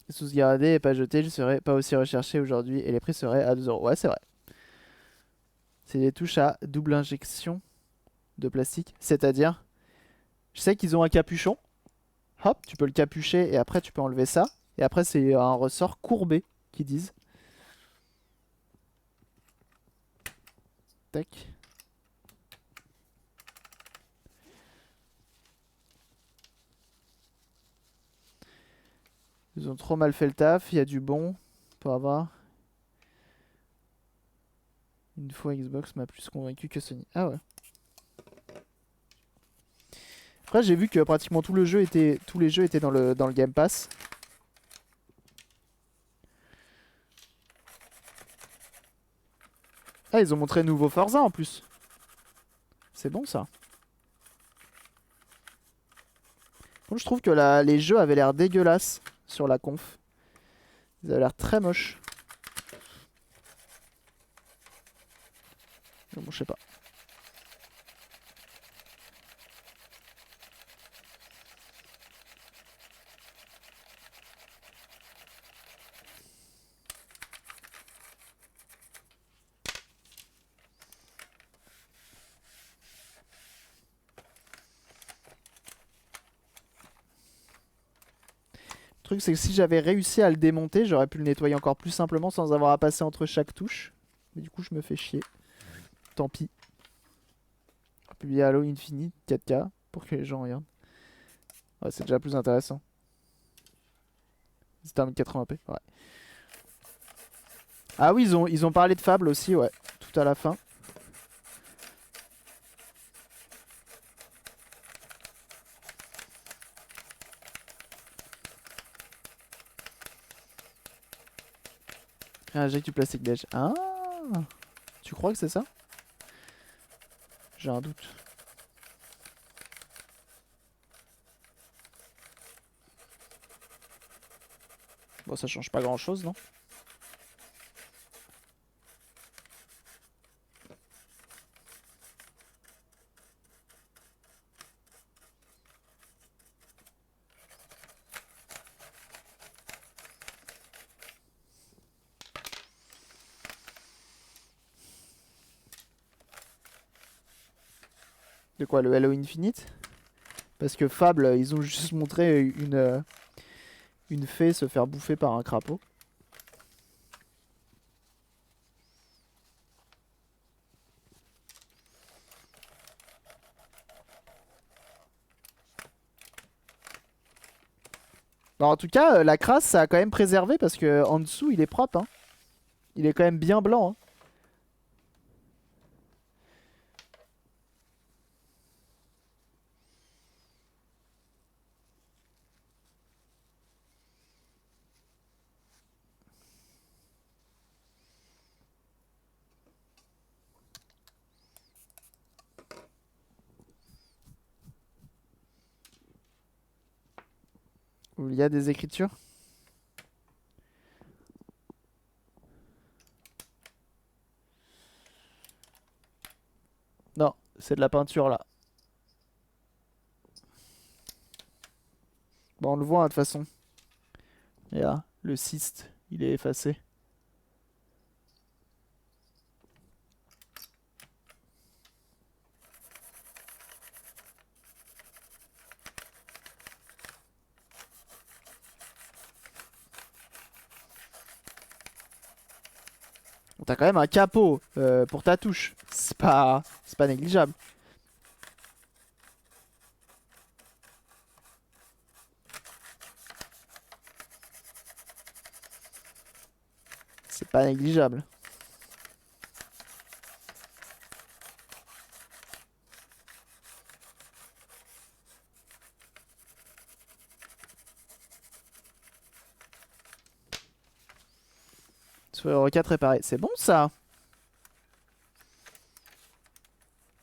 Sous gardé et pas jeté, je serais pas aussi recherché aujourd'hui et les prix seraient à 2 euros. Ouais, c'est vrai. C'est des touches à double injection de plastique, c'est-à-dire, je sais qu'ils ont un capuchon. Hop, tu peux le capucher et après tu peux enlever ça. Et après c'est un ressort courbé qu'ils disent. Tac. Ils ont trop mal fait le taf, il y a du bon pour avoir. Une fois Xbox m'a plus convaincu que Sony. Ah ouais. Après j'ai vu que pratiquement tous les jeux étaient dans le Game Pass. Ah, ils ont montré nouveau Forza en plus. C'est bon ça. Bon, je trouve que les jeux avaient l'air dégueulasses sur la conf. Ils avaient l'air très moches. Mais bon, je sais pas. Le truc, c'est que si j'avais réussi à le démonter, j'aurais pu le nettoyer encore plus simplement sans avoir à passer entre chaque touche. Mais du coup, je me fais chier. Tant pis. On va publier Halo Infinite 4K pour que les gens regardent. Ouais, c'est déjà plus intéressant. C'était en 1080p, ouais. Ah oui, ils ont parlé de Fable aussi, ouais. Tout à la fin. Injecte du plastique beige. Ah, tu crois que c'est ça? J'ai un doute. Bon, ça change pas grand chose, non? De quoi, le Halo Infinite? Parce que Fable, ils ont juste montré une fée se faire bouffer par un crapaud. Bon, en tout cas, la crasse, ça a quand même préservé parce que en dessous, il est propre. Hein. Il est quand même bien blanc. Hein. Où il y a des écritures. Non, c'est de la peinture là. Bon, on le voit hein, de toute façon. Et là, le cyste, il est effacé. Bon, t'as quand même un capot pour ta touche. C'est pas négligeable. C'est pas négligeable. Sur Euro 4 réparé. C'est bon ça.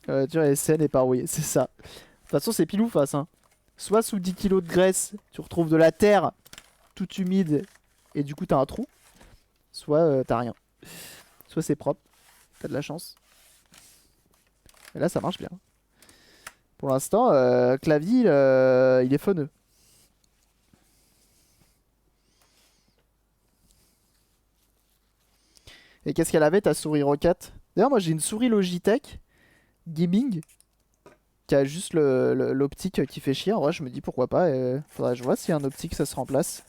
Tu vois, SN est parouillé, c'est ça. De toute façon, c'est pile ou face. Hein. Soit sous 10 kilos de graisse, tu retrouves de la terre toute humide et du coup t'as un trou. Soit t'as rien. Soit c'est propre, t'as de la chance. Et là ça marche bien. Pour l'instant, clavier il est phoneux. Et qu'est-ce qu'elle avait ta souris Rocket? D'ailleurs moi j'ai une souris Logitech Gaming qui a juste l'optique qui fait chier. En vrai je me dis pourquoi pas. Faudrait que je vois s'il y a un optique ça se remplace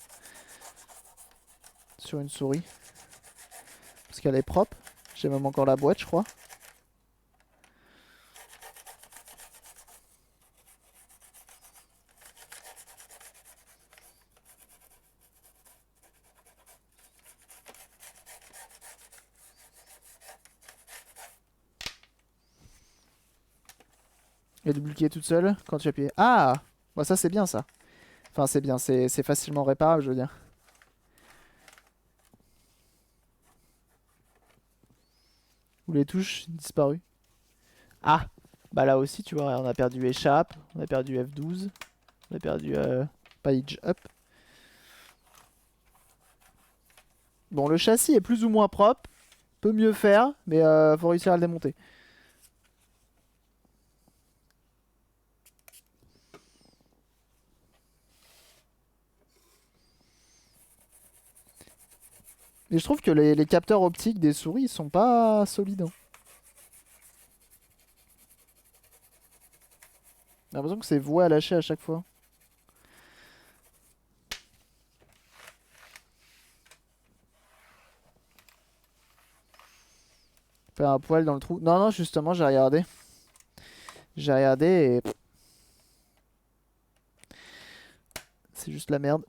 sur une souris. Parce qu'elle est propre. J'ai même encore la boîte je crois. Et dupliquer toute seule quand tu appuies. Ah bah ça c'est bien ça. Enfin c'est bien, c'est facilement réparable je veux dire. Où les touches disparues. Ah bah là aussi tu vois on a perdu échappe, on a perdu F12, on a perdu page up. Bon le châssis est plus ou moins propre, peut mieux faire, mais faut réussir à le démonter. Et je trouve que les capteurs optiques des souris ils sont pas solides. Hein. J'ai l'impression que c'est voué à lâcher à chaque fois. Faire un poil dans le trou. Non, non, justement, j'ai regardé. J'ai regardé et c'est juste la merde.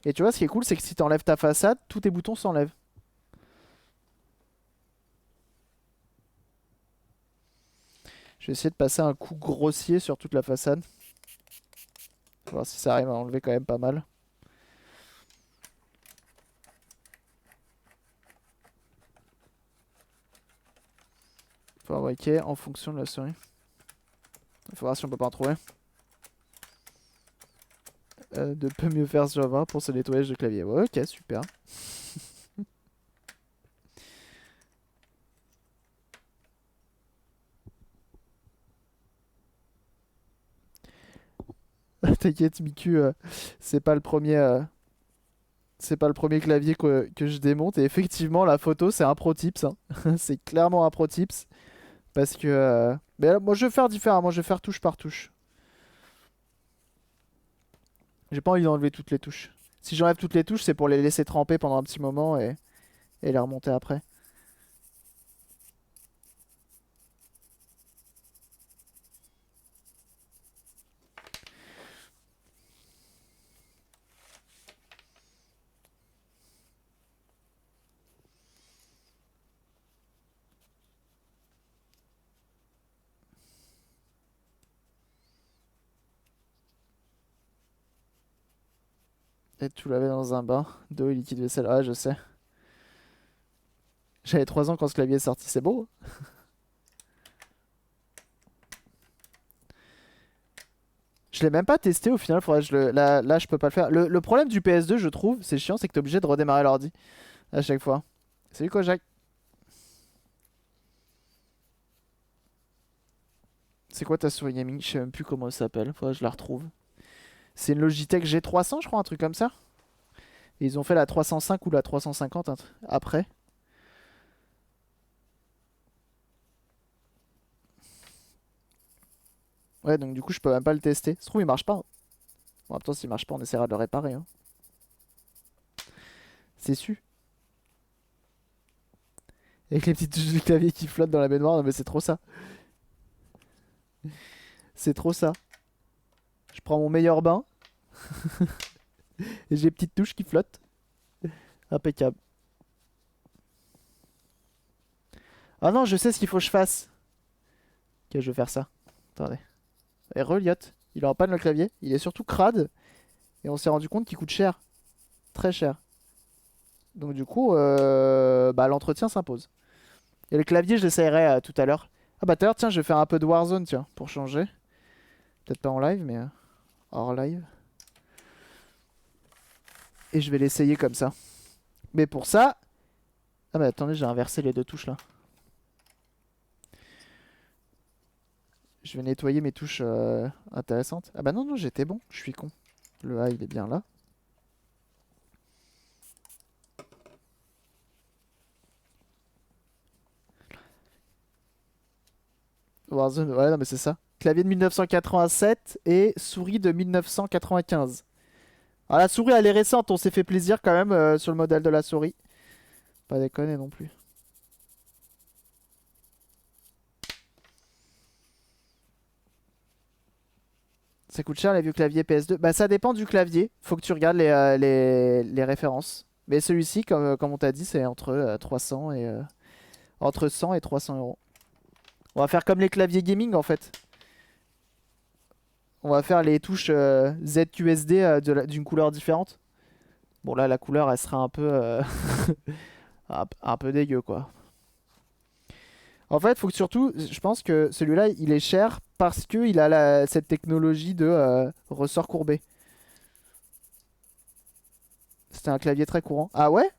Et tu vois, ce qui est cool, c'est que si t'enlèves ta façade, tous tes boutons s'enlèvent. Je vais essayer de passer un coup grossier sur toute la façade. Faut voir si ça arrive à enlever quand même pas mal. Fabriquer en fonction de la souris. Il faut voir si on peut pas en trouver. De peu mieux faire ce Java pour ce nettoyage de clavier. Ouais, ok, super. T'inquiète, Miku, c'est pas le premier. C'est pas le premier clavier que je démonte. Et effectivement, la photo, c'est un pro tips, hein. C'est clairement un pro tips. Parce que. Mais là, moi, je vais faire différemment. Je vais faire touche par touche. J'ai pas envie d'enlever toutes les touches. Si j'enlève toutes les touches, c'est pour les laisser tremper pendant un petit moment et les remonter après. Et tout laver dans un bain d'eau et liquide vaisselle. Ah, je sais. J'avais 3 ans quand ce clavier est sorti. C'est beau, hein. Je l'ai même pas testé au final. Faudrait que là, je peux pas le faire. Le problème du PS2, je trouve, c'est chiant, c'est que t'es obligé de redémarrer l'ordi à chaque fois. Salut quoi, Jacques? C'est quoi ta souris gaming? Je sais même plus comment elle s'appelle. Faudrait que je la retrouve. C'est une Logitech G300, je crois, un truc comme ça. Et ils ont fait la 305 ou la 350 après. Ouais, donc du coup, je peux même pas le tester. Ça se trouve, il marche pas, hein. Bon, en même temps, s'il marche pas, on essaiera de le réparer, hein. C'est su. Avec les petites touches du clavier qui flottent dans la baignoire, non mais c'est trop ça. C'est trop ça. Je prends mon meilleur bain et j'ai les petites touches qui flottent. Impeccable. Ah non, je sais ce qu'il faut que je fasse. Ok, je vais faire ça. Attendez. Et Reliot, il est en panne le clavier. Il est surtout crade. Et on s'est rendu compte qu'il coûte cher. Très cher. Donc du coup, bah, l'entretien s'impose. Et le clavier, je l'essayerai tout à l'heure. Ah bah d'ailleurs, tiens, je vais faire un peu de Warzone, tiens, pour changer. Peut-être pas en live, mais hors live. Et je vais l'essayer comme ça. Mais pour ça... Ah bah attendez, j'ai inversé les deux touches là. Je vais nettoyer mes touches intéressantes. Ah bah non, non, j'étais bon, je suis con. Le A, il est bien là. Warzone, ouais, non mais c'est ça. Clavier de 1987 et souris de 1995. Ah, la souris, elle est récente, on s'est fait plaisir quand même sur le modèle de la souris. Pas déconner non plus. Ça coûte cher les vieux claviers PS2. Bah ça dépend du clavier. Faut que tu regardes les références. Mais celui-ci, comme on t'a dit, c'est entre 300 et entre 100 et 300 euros. On va faire comme les claviers gaming en fait. On va faire les touches ZQSD d'une couleur différente. Bon là la couleur elle sera un peu un peu dégueu quoi. En fait, faut que surtout, je pense que celui-là il est cher parce que il a cette technologie de ressort courbé. C'était un clavier très courant. Ah ouais?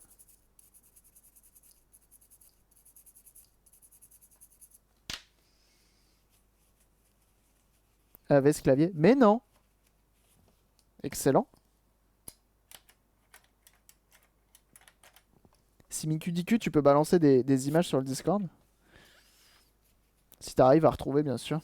Avec ce clavier. Mais non. Excellent. Si MikuDQ, tu peux balancer des images sur le Discord. Si t'arrives à retrouver, bien sûr.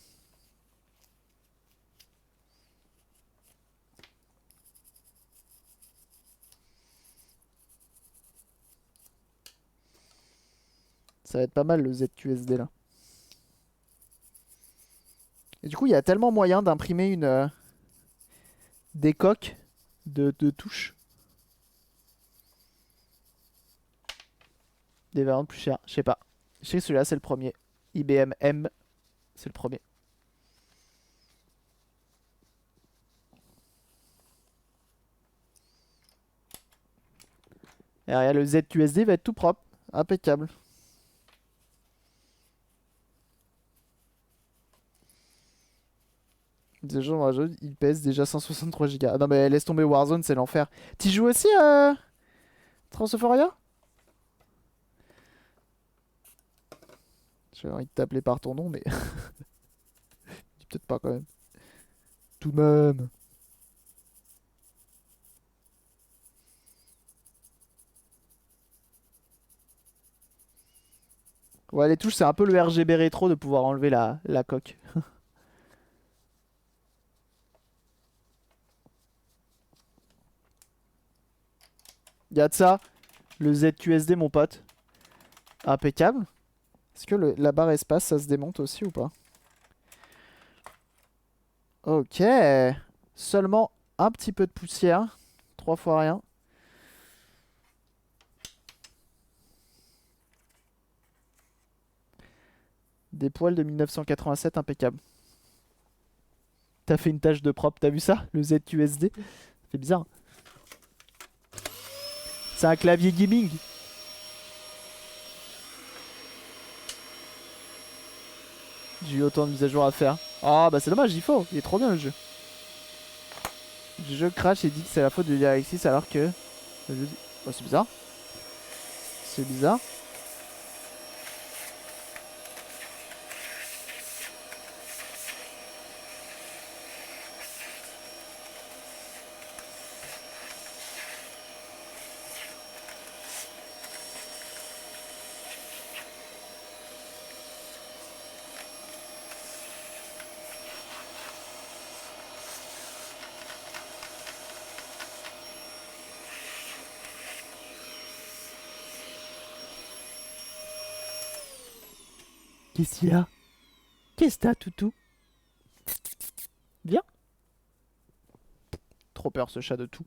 Ça va être pas mal le ZQSD là. Et du coup, il y a tellement moyen d'imprimer des coques de touches. les variantes plus chères. Je sais pas. Je sais que celui-là c'est le premier. IBM M, c'est le premier. Et regarde, le ZQSD va être tout propre. Impeccable. Déjà, dans le jeu, il pèse déjà 163 Go. Ah non, mais laisse tomber Warzone, c'est l'enfer. T'y joues aussi, Transophoria? J'ai envie de t'appeler par ton nom, mais dis peut-être pas quand même. Tout de même. Ouais, les touches, c'est un peu le RGB rétro de pouvoir enlever la coque. Y'a de ça, le ZQSD, mon pote. Impeccable. Est-ce que la barre espace, ça se démonte aussi ou pas? Ok. Seulement un petit peu de poussière. 3 fois rien. Des poils de 1987, impeccable. T'as fait une tâche de propre, t'as vu ça? Le ZQSD. C'est bizarre. C'est un clavier gaming. J'ai eu autant de mises à jour à faire. Ah bah c'est dommage, il faut. Il est trop bien le jeu. Le jeu crash et dit que c'est la faute de DirectX alors que... Oh, c'est bizarre. C'est bizarre. Qu'est-ce qu'il y a? Qu'est-ce que t'as, toutou? Viens. Trop peur ce chat de tout.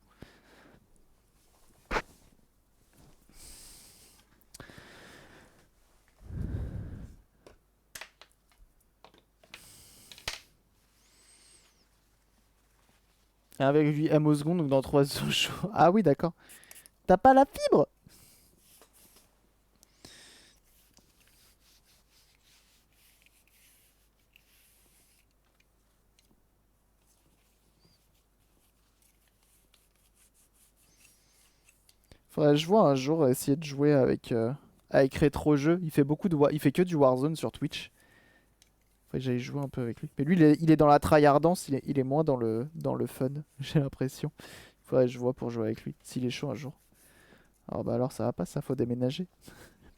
Avec 8 M au seconde, donc dans 3 jours. Ah oui, d'accord. T'as pas la fibre? Faudrait que je vois un jour essayer de jouer avec Rétro Jeu. Il fait il fait que du Warzone sur Twitch. Faudrait que j'aille jouer un peu avec lui. Mais lui, il est dans la tryhardance, il est moins dans le fun, j'ai l'impression. Faudrait que je vois pour jouer avec lui, s'il est chaud un jour. Alors bah alors ça va pas, ça faut déménager.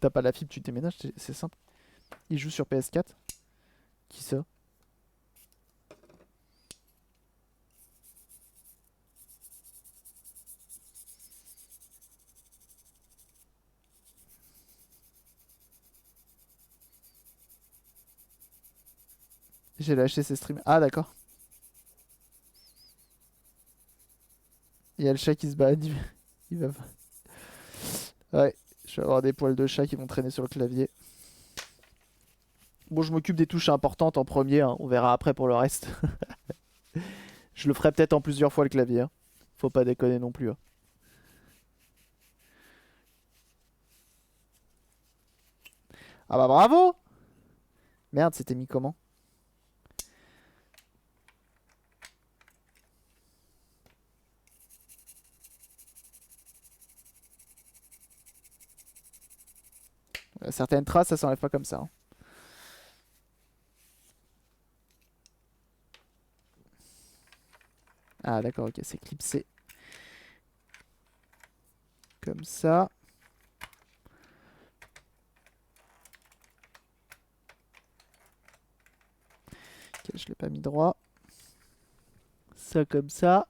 T'as pas la fibre, tu déménages, c'est simple. Il joue sur PS4. Qui ça? J'ai lâché ses streams. Ah d'accord. Il y a le chat qui se balade. Il va... Ouais, je vais avoir des poils de chat qui vont traîner sur le clavier. Bon, je m'occupe des touches importantes en premier, hein. On verra après pour le reste. Je le ferai peut-être en plusieurs fois le clavier, hein. Faut pas déconner non plus, hein. Ah bah bravo! Merde, c'était mis comment? Certaines traces, ça s'enlève pas comme ça, hein. Ah d'accord, ok, c'est clipsé. Comme ça. Ok, je l'ai pas mis droit. Ça comme ça.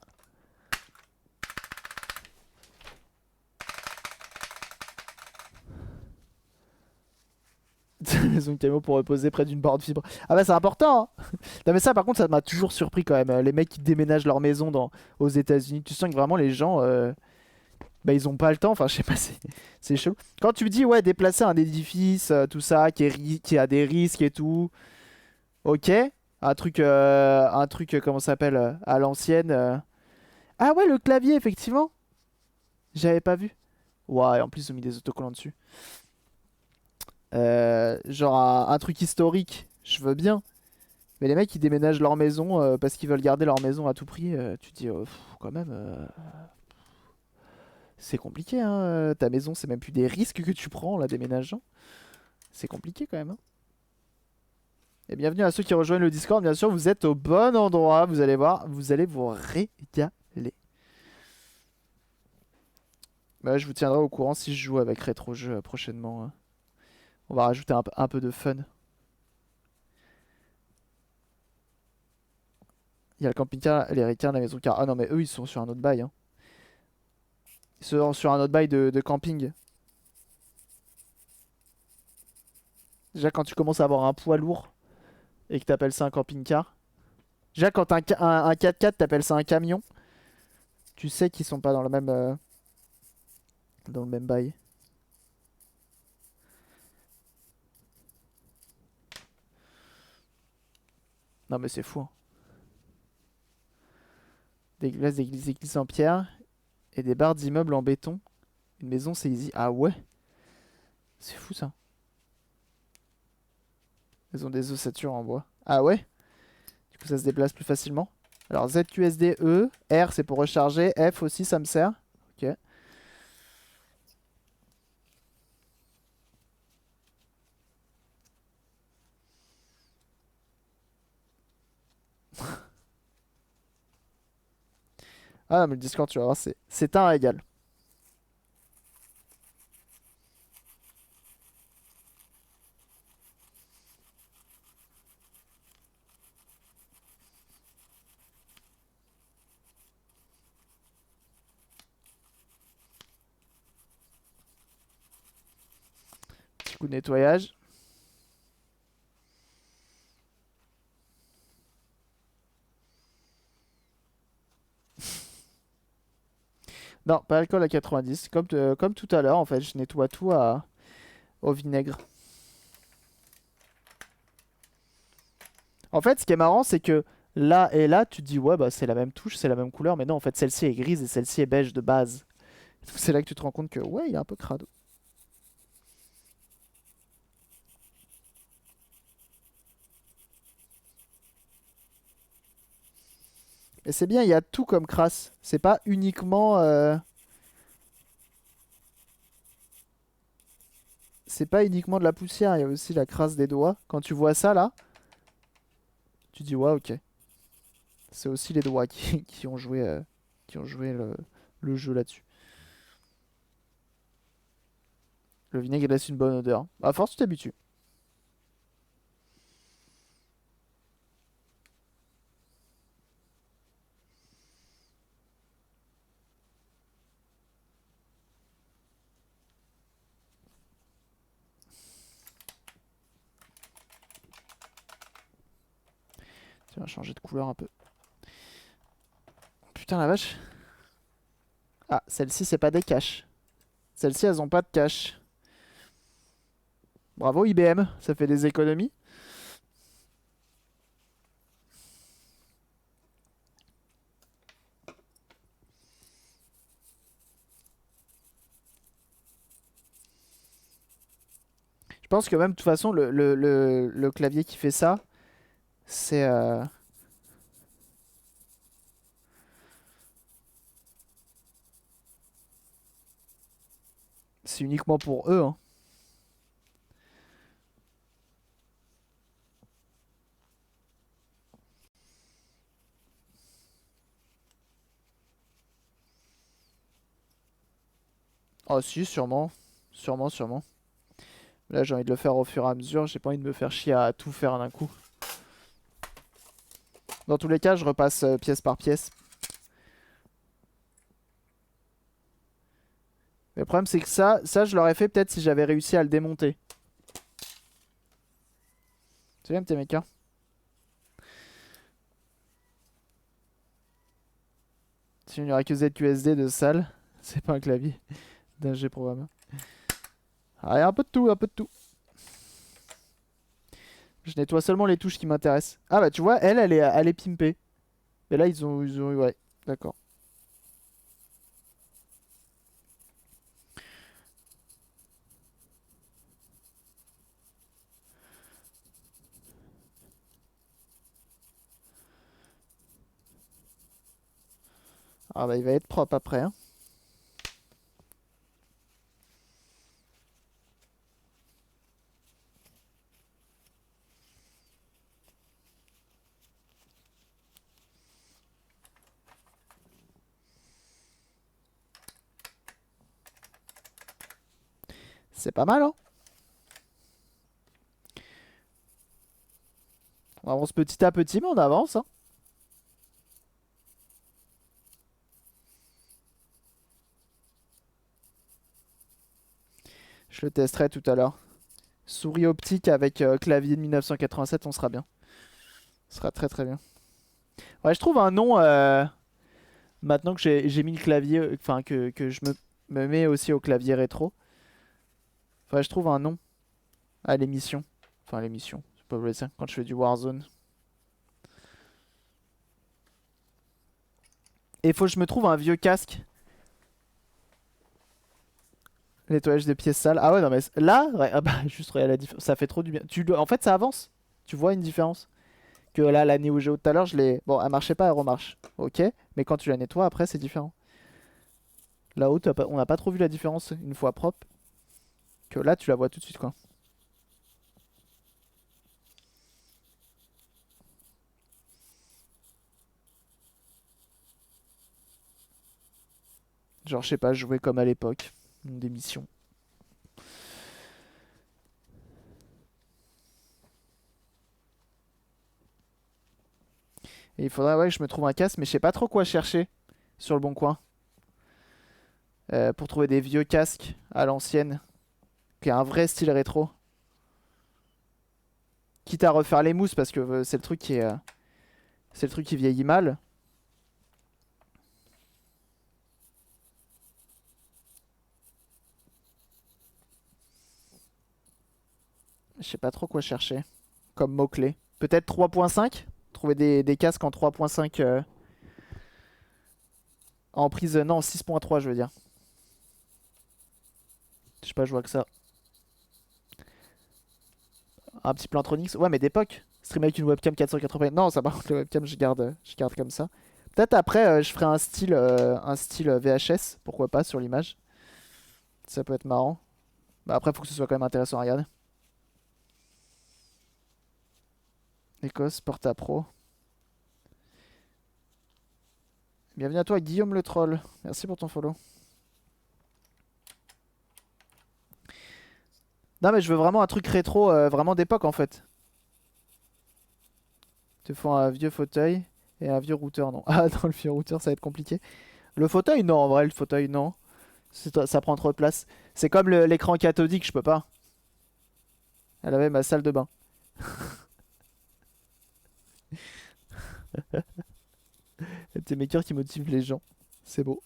Maison camion pour reposer près d'une barre de fibre. Ah bah c'est important, hein. Non mais ça par contre ça m'a toujours surpris quand même. Les mecs qui déménagent leur maison aux États-Unis. Tu sens que vraiment les gens Bah ils ont pas le temps, enfin je sais pas, c'est chelou. Quand tu me dis ouais déplacer un édifice, tout ça, qui a des risques et tout, ok. Un truc comment ça s'appelle, à l'ancienne. Ah ouais le clavier effectivement, j'avais pas vu. Ouais, en plus ils ont mis des autocollants dessus. Genre un truc historique, je veux bien. Mais les mecs ils déménagent leur maison parce qu'ils veulent garder leur maison à tout prix. Tu te dis quand même, c'est compliqué hein. Ta maison c'est même plus des risques que tu prends là déménageant. C'est compliqué quand même, hein. Et bienvenue à ceux qui rejoignent le Discord, bien sûr, vous êtes au bon endroit, vous allez voir, vous allez vous régaler. Bah, je vous tiendrai au courant si je joue avec Rétro-Jeux prochainement, hein. On va rajouter un peu de fun. Il y a le camping-car, les ricains, la maison car. Ah non, mais eux ils sont sur un autre bail, hein. Ils sont sur un autre bail de camping. Déjà, quand tu commences à avoir un poids lourd et que t'appelles ça un camping-car. Déjà, quand un 4x4 t'appelles ça un camion, tu sais qu'ils sont pas dans le même bail. Non, mais c'est fou, hein. Des glaces d'église en pierre et des barres d'immeubles en béton. Une maison, c'est easy. Ah ouais? C'est fou ça. Ils ont des ossatures en bois. Ah ouais? Du coup, ça se déplace plus facilement. Alors, ZQSD, E. R, c'est pour recharger. F aussi, ça me sert. Ok. Ah non, mais le Discord, tu vas voir, c'est un régal. Petit coup de nettoyage. Non, pas alcool à 90. Comme tout à l'heure, en fait, je nettoie tout au vinaigre. En fait, ce qui est marrant, c'est que là et là, tu te dis, ouais, bah c'est la même touche, c'est la même couleur. Mais non, en fait, celle-ci est grise et celle-ci est beige de base. C'est là que tu te rends compte que, ouais, il est un peu crado. Et c'est bien, il y a tout comme crasse. C'est pas uniquement. C'est pas uniquement de la poussière, il y a aussi la crasse des doigts. Quand tu vois ça là, tu dis ouais, ok. C'est aussi les doigts qui ont joué le jeu là-dessus. Le vinaigre laisse une bonne odeur. À force, tu t'habitues. Tu vas changer de couleur un peu. Putain la vache. Ah, celles-ci, c'est pas des caches. Celles-ci, elles ont pas de cache. Bravo IBM, ça fait des économies. Je pense que même de toute façon, le clavier qui fait ça, c'est c'est uniquement pour eux, hein. Oh si, sûrement. Sûrement, sûrement. Là, j'ai envie de le faire au fur et à mesure. J'ai pas envie de me faire chier à tout faire d'un coup. Dans tous les cas, je repasse pièce par pièce. Mais le problème, c'est que ça, je l'aurais fait peut-être si j'avais réussi à le démonter. C'est bien, petit mec, hein. Sinon, il n'y aurait que ZQSD de salle. C'est pas un clavier d'un G programmeur. Ah, y a un peu de tout, un peu de tout. Je nettoie seulement les touches qui m'intéressent. Ah bah tu vois, elle est pimpée. Et là ils ont eu, ouais, d'accord. Ah bah il va être propre après, hein. C'est pas mal, hein. On avance petit à petit, mais on avance, hein. Je le testerai tout à l'heure. Souris optique avec clavier de 1987, on sera bien. Ce sera très très bien. Ouais, je trouve un nom, maintenant que j'ai mis le clavier, enfin que je me mets aussi au clavier rétro. Enfin, je trouve un nom à l'émission. Enfin, à l'émission, c'est pas vrai ça, quand je fais du Warzone. Et faut que je me trouve un vieux casque. Nettoyage des pièces sales. Ah ouais, non mais là, ouais, ah bah, juste regarde la différence. Ça fait trop du bien. En fait, ça avance. Tu vois une différence. Que là, la Neo Geo tout à l'heure, je l'ai. Bon, elle marchait pas, elle remarche. Ok. Mais quand tu la nettoies, après, c'est différent. Là-haut, on n'a pas trop vu la différence une fois propre. Que là, tu la vois tout de suite, quoi. Genre, je sais pas, jouer comme à l'époque. Des missions. Et il faudrait ouais, que je me trouve un casque, mais je sais pas trop quoi chercher sur le bon coin. Pour trouver des vieux casques à l'ancienne. Qui a un vrai style rétro. Quitte à refaire les mousses parce que c'est le truc qui est. C'est le truc qui vieillit mal. Je sais pas trop quoi chercher comme mot-clé. Peut-être 3.5. Trouver des casques en 3.5 en prise. Non, 6.3 je veux dire. Je sais pas, je vois que ça. Un petit Plantronics. Ouais, mais d'époque. Stream avec une webcam 480. Non, ça par contre, la webcam, je garde comme ça. Peut-être après, je ferai un style VHS. Pourquoi pas sur l'image. Ça peut être marrant. Bah après, faut que ce soit quand même intéressant à regarder. Écosse, Porta Pro. Bienvenue à toi, Guillaume le Troll. Merci pour ton follow. Non, mais je veux vraiment un truc rétro, vraiment d'époque en fait. Il te faut un vieux fauteuil et un vieux routeur, non. Ah, non, le vieux routeur, ça va être compliqué. Le fauteuil, non, en vrai, le fauteuil, non. Ça prend trop de place. C'est comme l'écran cathodique, je peux pas. Elle avait ma salle de bain. Tes makers qui motivent les gens. C'est beau.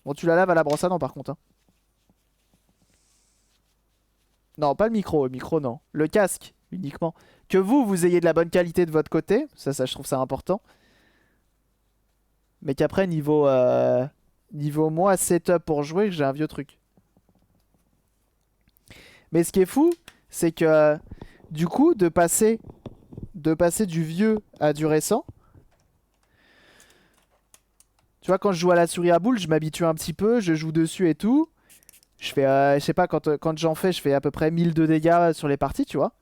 Bon, tu la laves à la brosse à dents par contre, hein. Non, pas le micro. Le micro, non. Le casque, uniquement. Que vous ayez de la bonne qualité de votre côté. Ça, je trouve ça important. Mais qu'après, niveau moi, setup pour jouer, j'ai un vieux truc. Mais ce qui est fou, c'est que du coup, de passer du vieux à du récent. Tu vois, quand je joue à la souris à boule, je m'habitue un petit peu, je joue dessus et tout. Je fais, je sais pas, quand j'en fais, je fais à peu près 1000 de dégâts sur les parties, tu vois.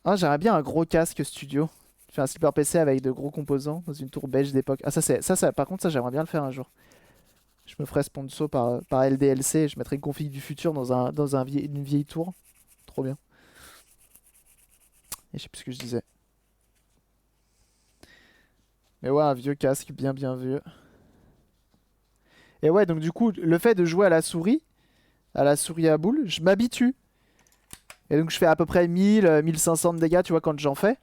Ah, j'aimerais bien un gros casque studio. Je fais un sleeper PC avec de gros composants dans une tour beige d'époque. Ah, par contre, ça, j'aimerais bien le faire un jour. Je me ferais sponsor par LDLC et je mettrais une config du futur dans une vieille tour. Trop bien. Et je sais plus ce que je disais. Mais ouais, un vieux casque bien bien vieux. Et ouais, donc du coup, le fait de jouer à la souris à boule, je m'habitue. Et donc je fais à peu près 1000, 1500 de dégâts, tu vois, quand j'en fais.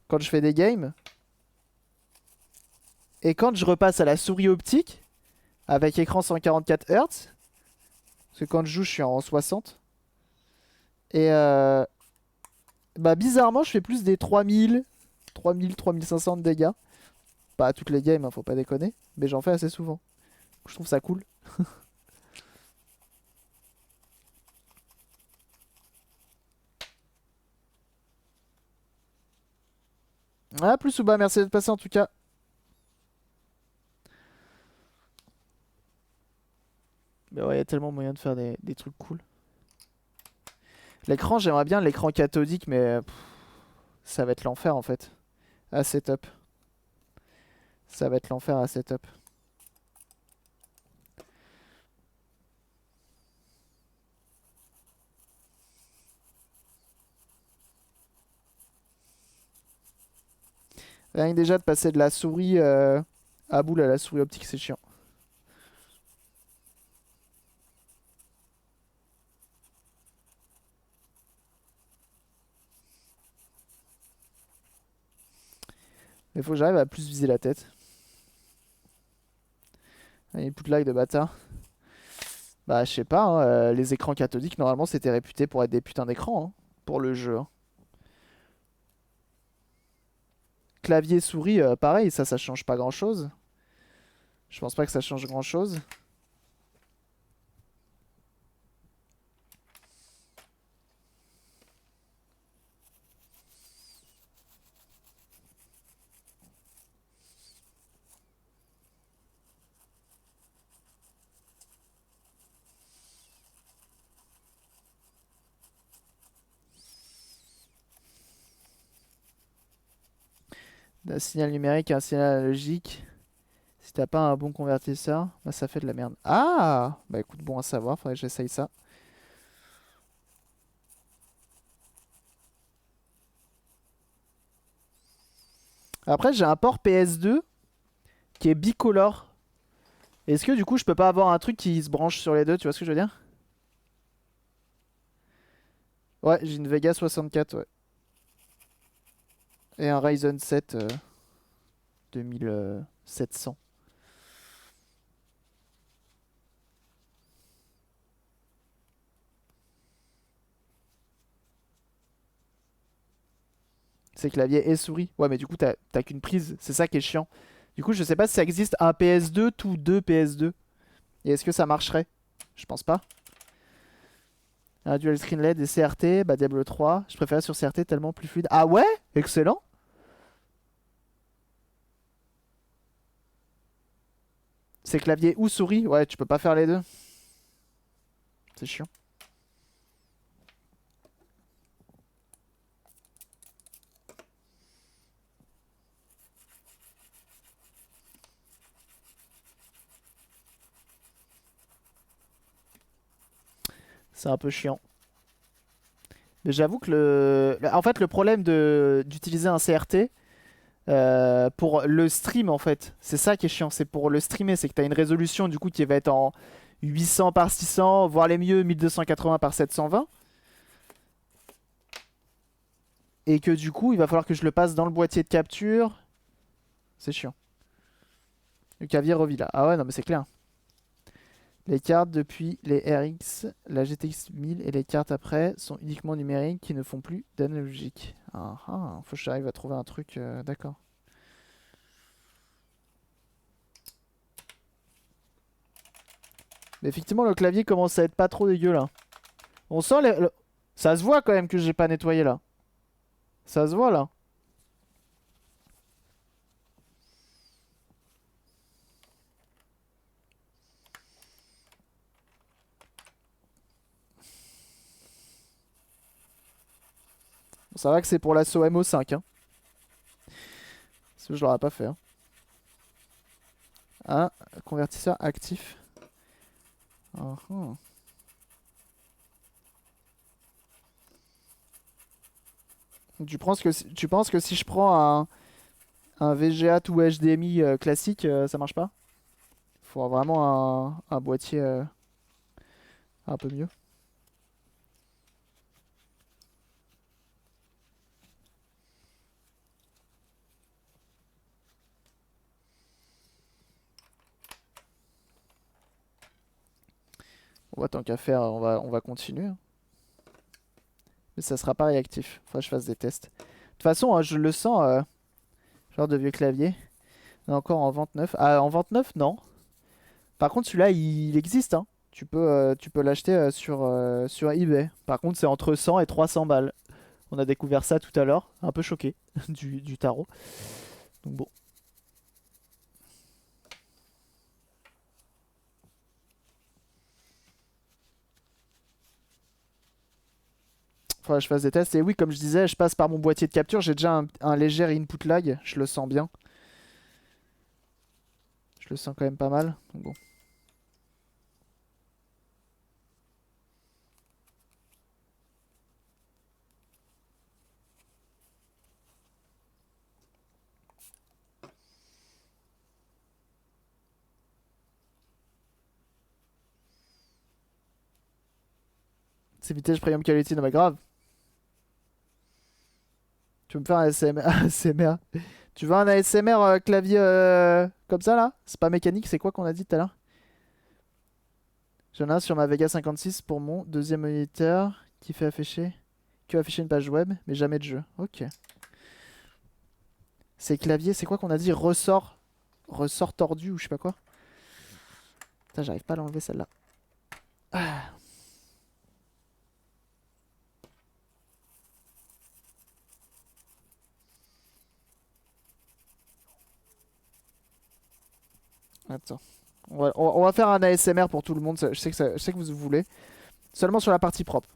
Quand je fais des games. Et quand je repasse à la souris optique, avec écran 144 Hz, parce que quand je joue, je suis en 60. Et bah bizarrement, je fais plus des 3000, 3500 de dégâts. Pas à toutes les games, hein, faut pas déconner. Mais j'en fais assez souvent. Je trouve ça cool. Ah, plus ou bas, merci d'être passé en tout cas. Mais ouais, y a tellement moyen de faire des trucs cool. L'écran, j'aimerais bien l'écran cathodique, mais ça va être l'enfer en fait. À setup. Ça va être l'enfer à setup. Rien que déjà de passer de la souris à boule à la souris optique, c'est chiant. Mais faut que j'arrive à plus viser la tête. Input lag de bâtard. Bah, je sais pas, hein, les écrans cathodiques, normalement, c'était réputé pour être des putains d'écrans, hein, pour le jeu, hein. Clavier souris, pareil, ça change pas grand chose. Je pense pas que ça change grand chose. Un signal numérique et un signal analogique. Si t'as pas un bon convertisseur, bah ça fait de la merde. Ah! Bah écoute, bon à savoir, faudrait que j'essaye ça. Après, j'ai un port PS2 qui est bicolore. Est-ce que du coup, je peux pas avoir un truc qui se branche sur les deux, tu vois ce que je veux dire? Ouais, j'ai une Vega 64, ouais. Et un Ryzen 7 2700. C'est clavier et souris. Ouais, mais du coup, t'as qu'une prise. C'est ça qui est chiant. Du coup, je sais pas si ça existe un PS2 ou deux PS2. Et est-ce que ça marcherait? Je pense pas. Un dual screen LED et CRT, bah Diablo 3. Je préfère sur CRT tellement plus fluide. Ah ouais? Excellent. C'est clavier ou souris? Ouais, tu peux pas faire les deux. C'est chiant. C'est un peu chiant. Mais j'avoue que en fait, le problème d'utiliser un CRT pour le stream, en fait, c'est ça qui est chiant. C'est pour le streamer. C'est que tu as une résolution du coup qui va être en 800 par 600, voire les mieux 1280 par 720. Et que du coup, il va falloir que je le passe dans le boîtier de capture. C'est chiant. Le clavier revit là. Ah ouais, non, mais c'est clair. Les cartes depuis les RX, la GTX 1000 et les cartes après sont uniquement numériques qui ne font plus d'analogique. Ah ah, faut que j'arrive à trouver un truc, d'accord. Mais effectivement, le clavier commence à être pas trop dégueu là. On sent ça se voit quand même que j'ai pas nettoyé là. Ça se voit là. Bon, ça va que c'est pour l'assaut MO5, hein. Parce que je l'aurais pas fait, hein. Un convertisseur actif. Ah, ah. Tu penses que si je prends un VGA ou HDMI classique, ça marche pas? Faut vraiment un boîtier un peu mieux. On va tant qu'à faire, on va continuer, hein. Mais ça sera pas réactif. Faudra que je fasse des tests. De toute façon, je le sens, genre de vieux clavier. On est encore en vente neuf. Ah, en vente neuf, non. Par contre, celui-là, il existe, hein. Tu peux l'acheter sur eBay. Par contre, c'est entre 100 et 300 balles. On a découvert ça tout à l'heure. Un peu choqué du tarot. Donc bon. Faudra que je fasse des tests. Et oui, comme je disais, je passe par mon boîtier de capture. J'ai déjà un léger input lag. Je le sens bien. Je le sens quand même pas mal. Donc bon. C'est Vintage Premium Quality, non mais grave. Tu veux me faire un ASMR? Tu veux un ASMR clavier comme ça là? C'est pas mécanique, c'est quoi qu'on a dit tout à l'heure? J'en ai un sur ma Vega 56 pour mon deuxième moniteur qui fait afficher, une page web, mais jamais de jeu. Ok. C'est clavier, c'est quoi qu'on a dit? Ressort tordu ou je sais pas quoi. Putain, j'arrive pas à l'enlever celle-là. Ah. Attends. On va faire un ASMR pour tout le monde. Je sais que vous voulez. Seulement sur la partie propre.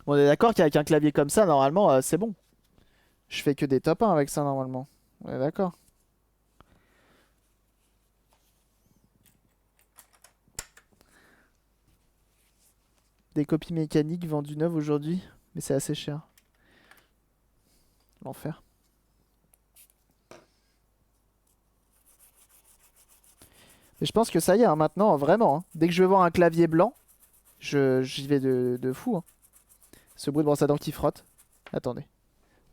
On est d'accord qu'avec un clavier comme ça, normalement, c'est bon. Je fais que des top 1 avec ça, normalement. On est d'accord. Des copies mécaniques vendues neuves aujourd'hui. Mais c'est assez cher. L'enfer. Mais je pense que ça y est, hein, maintenant, vraiment, hein. Dès que je vais voir un clavier blanc, j'y vais de fou, hein. Ce bruit de brosse à dents qui frotte. Attendez.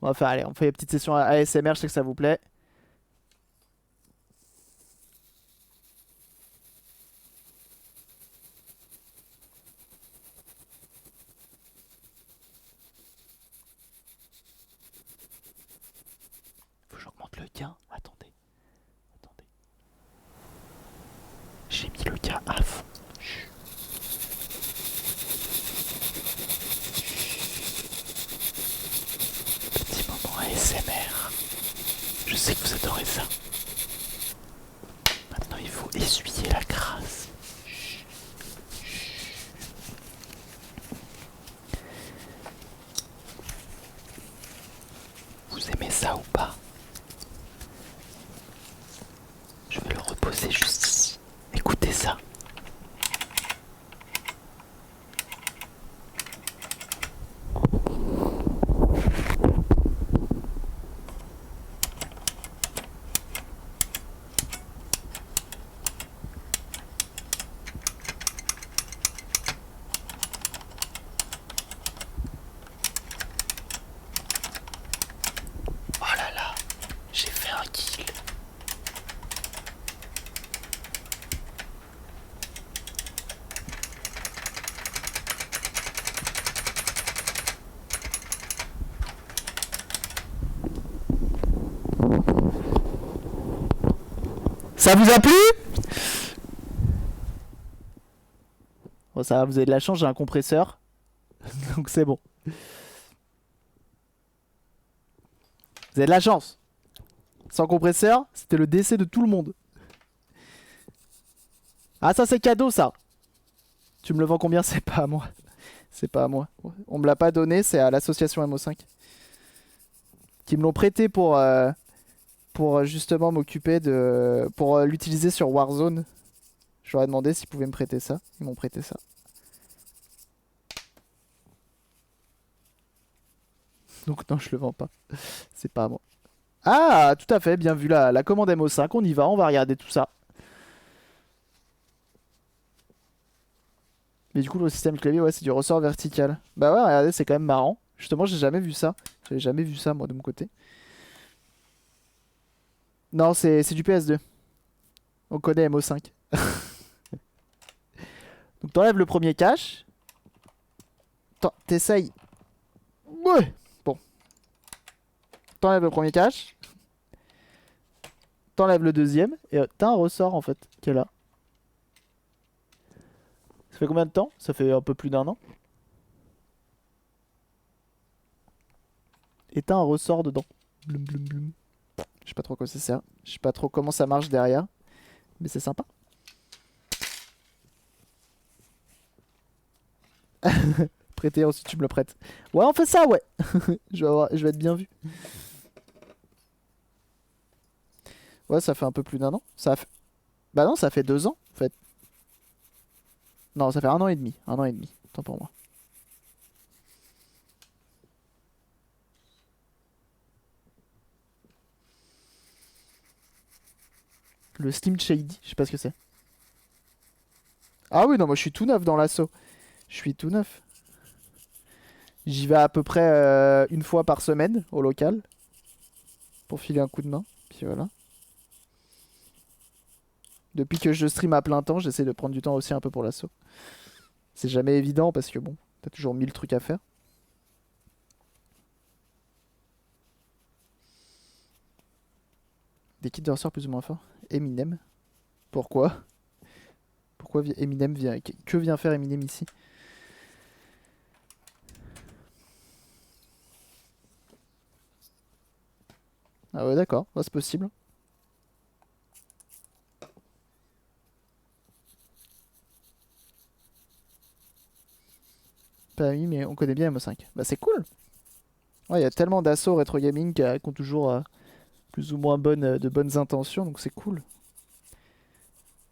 On va faire, allez, on fait une petite session ASMR, je sais que ça vous plaît. Faut que j'augmente le gain. Attendez. Attendez. J'ai mis le gain à fond. Chut. Petit moment ASMR. Je sais que vous adorez ça. Maintenant, il faut essuyer la crasse. Vous aimez ça ou pas? Je vais le reposer juste ici. Écoutez ça. Oh là là, j'ai fait un kill. Ça vous a plu? Bon, ça va, vous avez de la chance, j'ai un compresseur. Donc c'est bon. Vous avez de la chance. Sans compresseur, c'était le décès de tout le monde. Ah, ça c'est cadeau ça. Tu me le vends combien? C'est pas à moi. C'est pas à moi. On me l'a pas donné, c'est à l'association MO5. Qui me l'ont prêté pour justement m'occuper de... Pour l'utiliser sur Warzone. Je leur ai demandé s'ils pouvaient me prêter ça. Ils m'ont prêté ça. Donc non, je le vends pas. C'est pas à moi. Ah, tout à fait, bien vu la commande MO5. On y va, on va regarder tout ça. Mais du coup, le système clavier, ouais, c'est du ressort vertical. Bah ouais, regardez, c'est quand même marrant. Justement, j'ai jamais vu ça. J'avais jamais vu ça, moi, de mon côté. Non, c'est du PS2. On connaît MO5. Donc t'enlèves le premier cache. T'essayes. Ouais. Bon. T'enlèves le premier cache. T'enlèves le deuxième. Et t'as un ressort, en fait, qui est là. Ça fait combien de temps? Ça fait un peu plus d'1 an. Et t'as un ressort dedans. Bloum, bloum, bloum. Je sais pas trop quoi ça sert. Je sais pas trop comment ça marche derrière. Mais c'est sympa. Prêter, ensuite tu me le prêtes. Ouais, on fait ça, ouais. Je vais être bien vu. Ouais, ça fait un peu plus d'1 an. Bah non, ça fait 2 ans, en fait. Non, ça fait 1 an et demi. 1 an et demi. Tant pour moi. Le Slim Shady, je sais pas ce que c'est. Ah oui, non, moi je suis tout neuf dans l'assaut. Je suis tout neuf. J'y vais à peu près une fois par semaine au local. Pour filer un coup de main. Puis voilà. Depuis que je stream à plein temps, j'essaie de prendre du temps aussi un peu pour l'assaut. C'est jamais évident parce que bon, t'as toujours 1000 trucs à faire. Des kits de ressort plus ou moins forts. Eminem. Pourquoi? Pourquoi Eminem vient... Que vient faire Eminem ici? Ah ouais, d'accord. Ouais, c'est possible. Pas oui, mais on connaît bien MO5. Bah c'est cool. Ouais, il y a tellement d'assauts rétro gaming qui ont toujours plus ou moins de bonnes intentions, donc c'est cool.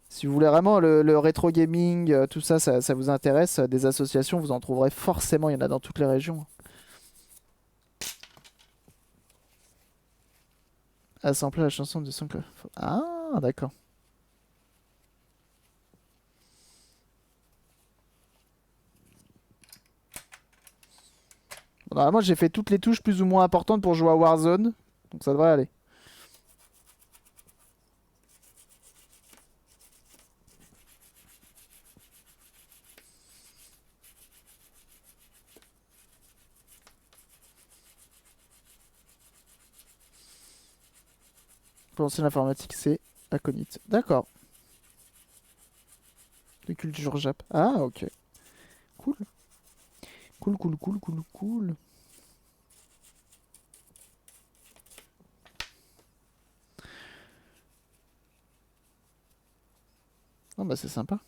Si vous voulez vraiment le rétro gaming, tout ça, ça vous intéresse, des associations, vous en trouverez forcément, il y en a dans toutes les régions. Assembler la chanson de son club. Ah, d'accord. Bon, normalement, j'ai fait toutes les touches plus ou moins importantes pour jouer à Warzone, donc ça devrait aller. Pour lancer l'informatique, c'est Aconite. D'accord. De culture Jap. Ah, ok. Cool. Cool, cool, cool, cool, cool. Ah bah c'est sympa.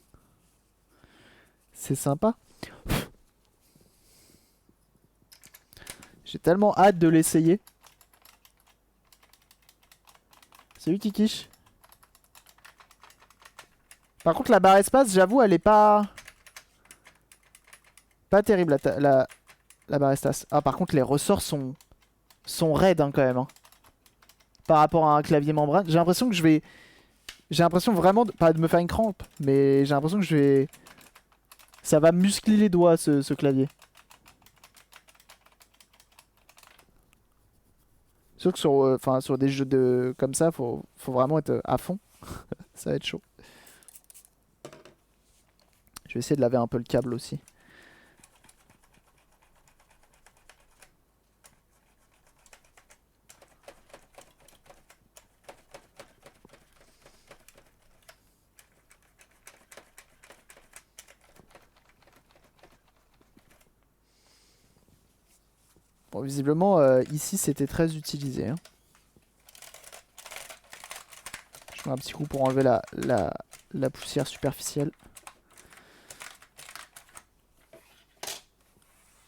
C'est sympa. J'ai tellement hâte de l'essayer. Salut Kikish. Par contre la barre espace, j'avoue, elle est pas terrible la barre espace. Ah par contre les ressorts sont raides hein, quand même. Hein. Par rapport à un clavier membrane. J'ai l'impression que je vais... J'ai l'impression vraiment, pas de me faire une crampe, mais j'ai l'impression que je vais... Ça va muscler les doigts ce clavier. Sûr que sur des jeux comme ça, faut vraiment être à fond. Ça va être chaud. Je vais essayer de laver un peu le câble aussi. Bon, visiblement, ici, c'était très utilisé. Hein. Je mets un petit coup pour enlever la poussière superficielle.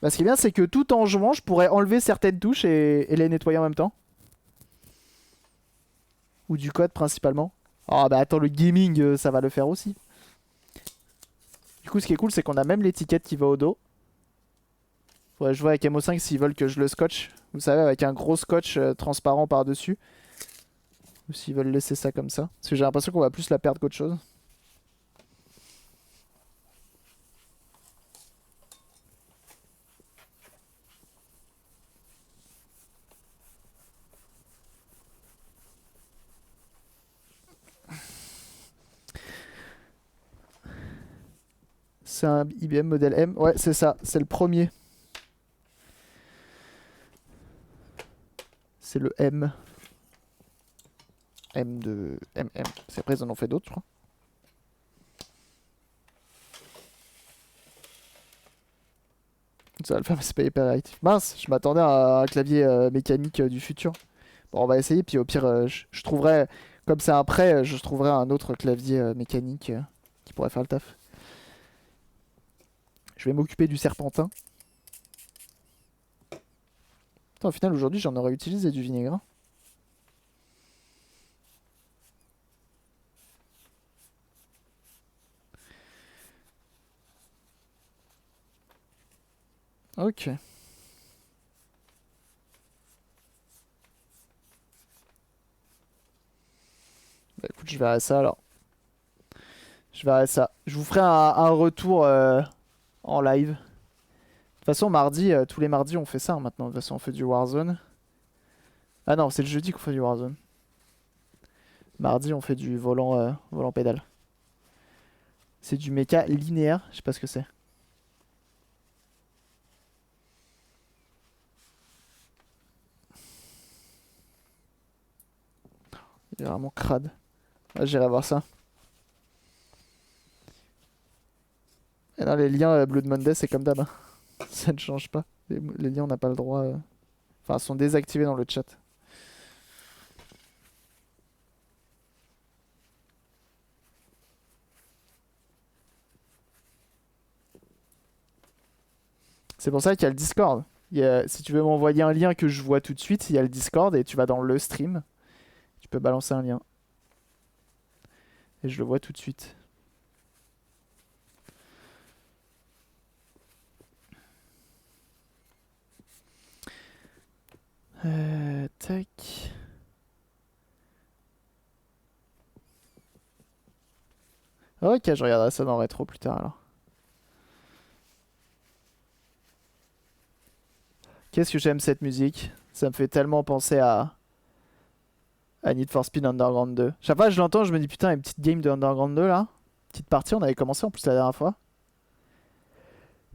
Bah, ce qui est bien, c'est que tout en jouant, je pourrais enlever certaines touches et les nettoyer en même temps. Ou du code, principalement. Ah bah attends, le gaming, ça va le faire aussi. Du coup, ce qui est cool, c'est qu'on a même l'étiquette qui va au dos. Faudrait jouer avec MO5 s'ils veulent que je le scotche. Vous savez, avec un gros scotch transparent par-dessus. Ou s'ils veulent laisser ça comme ça. Parce que j'ai l'impression qu'on va plus la perdre qu'autre chose. C'est un IBM modèle M. Ouais, c'est ça. C'est le premier. C'est le M. M de MM. C'est après, ils en ont fait d'autres, je crois. Ça va le faire, mais c'est pas hyper réactif. Mince, je m'attendais à un clavier mécanique du futur. Bon, on va essayer, puis au pire, je trouverai, comme c'est un prêt, je trouverai un autre clavier mécanique qui pourrait faire le taf. Je vais m'occuper du serpentin. Putain, au final, aujourd'hui, j'en aurais utilisé du vinaigre. Ok. Bah écoute, je verrai ça alors. Je verrai ça. Je vous ferai un retour en live. De toute façon, mardi, tous les mardis, on fait ça hein, maintenant. De toute façon, on fait du Warzone. Ah non, c'est le jeudi qu'on fait du Warzone. Mardi, on fait du volant, volant pédale. C'est du méca linéaire, je sais pas ce que c'est. Il est vraiment crade. Ouais, j'irai voir ça. Et là, les liens Blood Monday, c'est comme d'hab, hein. Ça ne change pas. Les liens, on n'a pas le droit. Enfin, sont désactivés dans le chat. C'est pour ça qu'il y a le Discord. Si tu veux m'envoyer un lien que je vois tout de suite, il y a le Discord et tu vas dans le stream. Tu peux balancer un lien. Et je le vois tout de suite. Tac. Ok, je regarderai ça dans rétro plus tard alors. Qu'est-ce que j'aime cette musique? Ça me fait tellement penser à Need for Speed Underground 2. Chaque fois que je l'entends, je me dis putain, une petite game de Underground 2 là. Petite partie, on avait commencé en plus la dernière fois.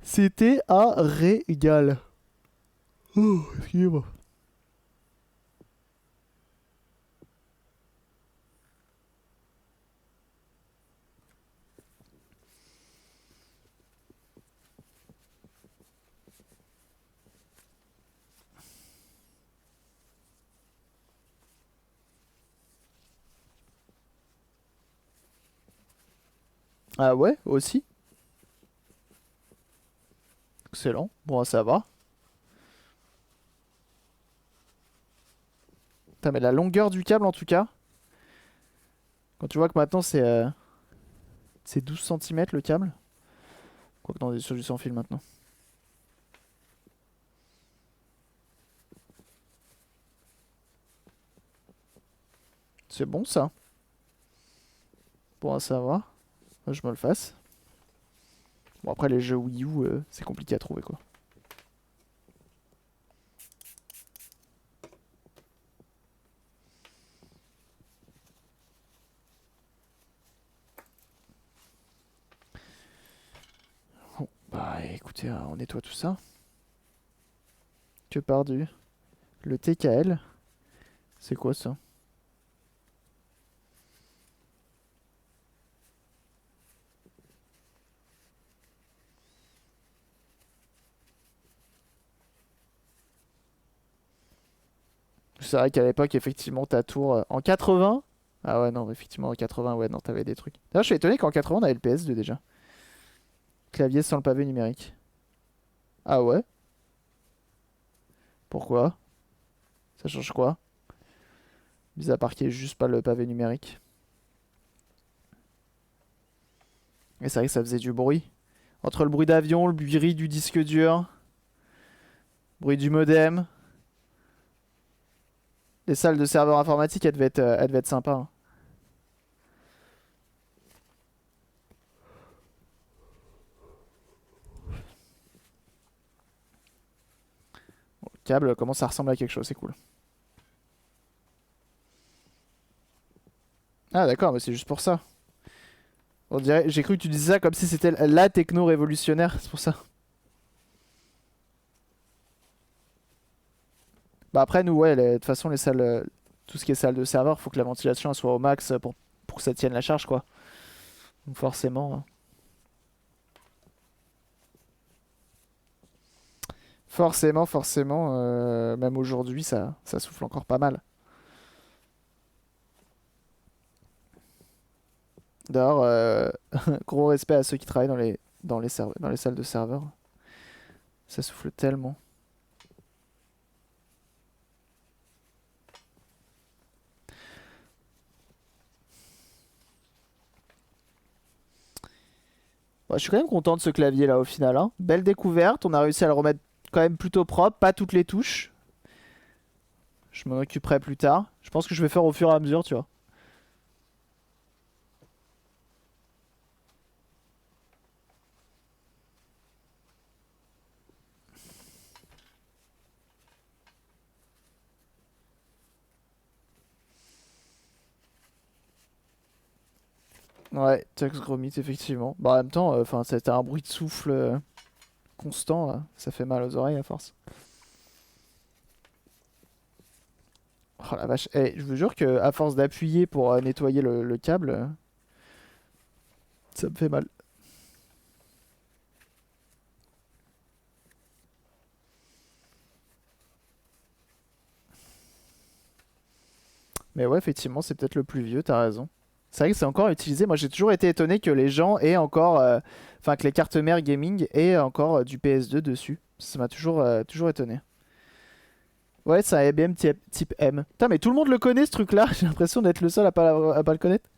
C'était un régal. Oh, excusez-moi. Ah ouais, aussi. Excellent. Bon, ça va. Putain, mais la longueur du câble en tout cas. Quand tu vois que maintenant c'est 12 centimètres le câble. Quoique non, on est sur du sans fil maintenant. C'est bon ça. Bon, ça va. Je me le fasse. Bon, après les jeux Wii U, c'est compliqué à trouver quoi. Bon, bah écoutez, on nettoie tout ça. Que perdu. Le TKL. C'est quoi ça? C'est vrai qu'à l'époque, effectivement, ta tour en 80. Ah ouais, non, effectivement, en 80, ouais, non, t'avais des trucs. D'ailleurs, je suis étonné qu'en 80, on avait le PS2 déjà. Clavier sans le pavé numérique. Ah ouais? Pourquoi? Ça change quoi? Mis à part qu'il n'y ait juste pas le pavé numérique. Et c'est vrai que ça faisait du bruit. Entre le bruit d'avion, le bruit du disque dur, bruit du modem. Les salles de serveurs informatiques, elles devaient être sympas, hein. Bon, le câble commence à ressembler à quelque chose, c'est cool. Ah d'accord, mais c'est juste pour ça. On dirait, j'ai cru que tu disais ça comme si c'était la techno révolutionnaire, c'est pour ça. Bah après nous ouais, de toute façon les salles, tout ce qui est salle de serveur, faut que la ventilation elle soit au max pour que ça tienne la charge quoi. Donc forcément, forcément, même aujourd'hui ça souffle encore pas mal. D'ailleurs, gros respect à ceux qui travaillent dans les salles de serveur. Ça souffle tellement. Ouais, je suis quand même content de ce clavier là au final, hein. Belle découverte, on a réussi à le remettre quand même plutôt propre, pas toutes les touches. Je m'en occuperai plus tard. Je pense que je vais faire au fur et à mesure, tu vois. Ouais, Tux Gromit, effectivement. Bah, en même temps, enfin, c'était un bruit de souffle constant, là. Ça fait mal aux oreilles à force. Oh la vache. Eh, je vous jure que à force d'appuyer pour nettoyer le câble, ça me fait mal. Mais ouais, effectivement, c'est peut-être le plus vieux, t'as raison. C'est vrai que c'est encore utilisé. Moi, j'ai toujours été étonné que les gens aient encore. Enfin, que les cartes mères gaming aient encore du PS2 dessus. Ça m'a toujours étonné. Ouais, c'est un IBM type M. Putain, mais tout le monde le connaît ce truc-là. J'ai l'impression d'être le seul à pas le connaître.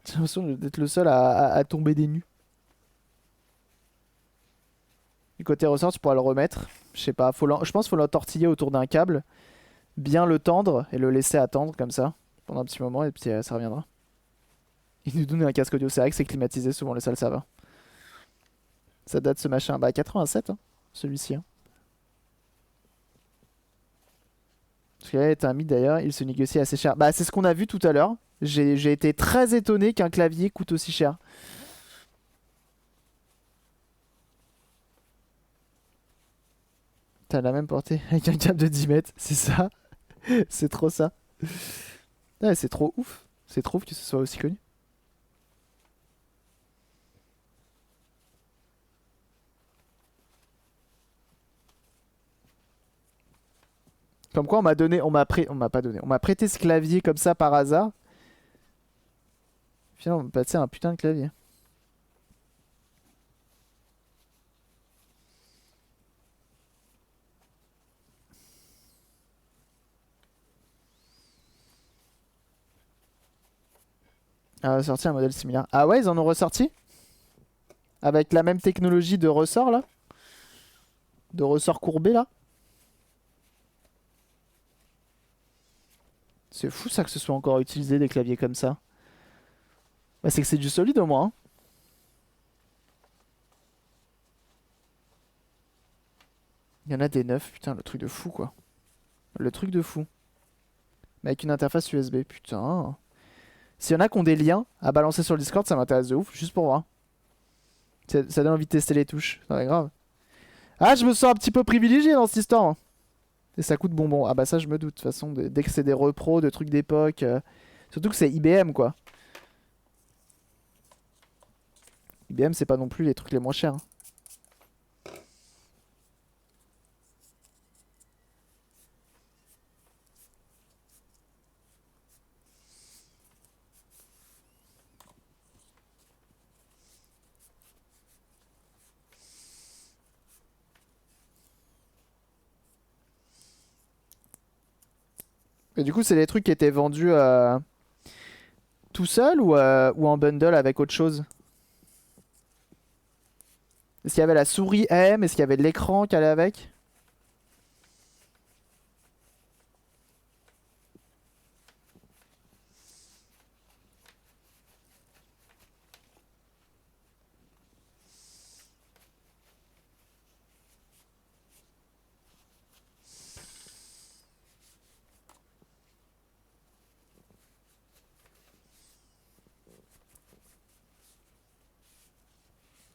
J'ai l'impression d'être le seul à tomber des nues. Du côté ressort, tu pourras le remettre. Je sais pas. Je pense qu'il faut l'entortiller autour d'un câble, bien le tendre et le laisser attendre comme ça pendant un petit moment et puis ça reviendra. Il nous donne un casque audio. C'est vrai que c'est climatisé souvent le salles, ça va. Ça date ce machin. Bah 87, hein, celui-ci. Hein. Celui-là est un mythe d'ailleurs. Il se négocie assez cher. Bah c'est ce qu'on a vu tout à l'heure. J'ai été très étonné qu'un clavier coûte aussi cher. T'as la même portée avec un câble de 10 mètres. C'est ça. C'est trop ça. Ouais, c'est trop ouf. C'est trop ouf que ce soit aussi connu. Comme quoi, on m'a pas donné, on m'a prêté ce clavier comme ça par hasard. Finalement, on m'a passé un putain de clavier. Ah, ressorti un modèle similaire. Ah ouais, ils en ont ressorti? Avec la même technologie de ressort là? De ressort courbé là? C'est fou ça que ce soit encore utilisé des claviers comme ça. Bah, c'est que c'est du solide au moins. Hein. Il y en a des neufs, putain, le truc de fou quoi. Le truc de fou. Mais avec une interface USB, putain. S'il y en a qui ont des liens à balancer sur le Discord, ça m'intéresse de ouf, juste pour voir. Ça donne envie de tester les touches, ça va grave. Ah, je me sens un petit peu privilégié dans cette histoire. Hein. Et ça coûte bonbon. Ah bah ça, je me doute. De toute façon, dès que c'est des repros, de trucs d'époque. Surtout que c'est IBM, quoi. IBM, c'est pas non plus les trucs les moins chers. Hein. Et du coup, c'est des trucs qui étaient vendus tout seul ou en bundle avec autre chose? Est-ce qu'il y avait la souris M? Est-ce qu'il y avait l'écran qui allait avec?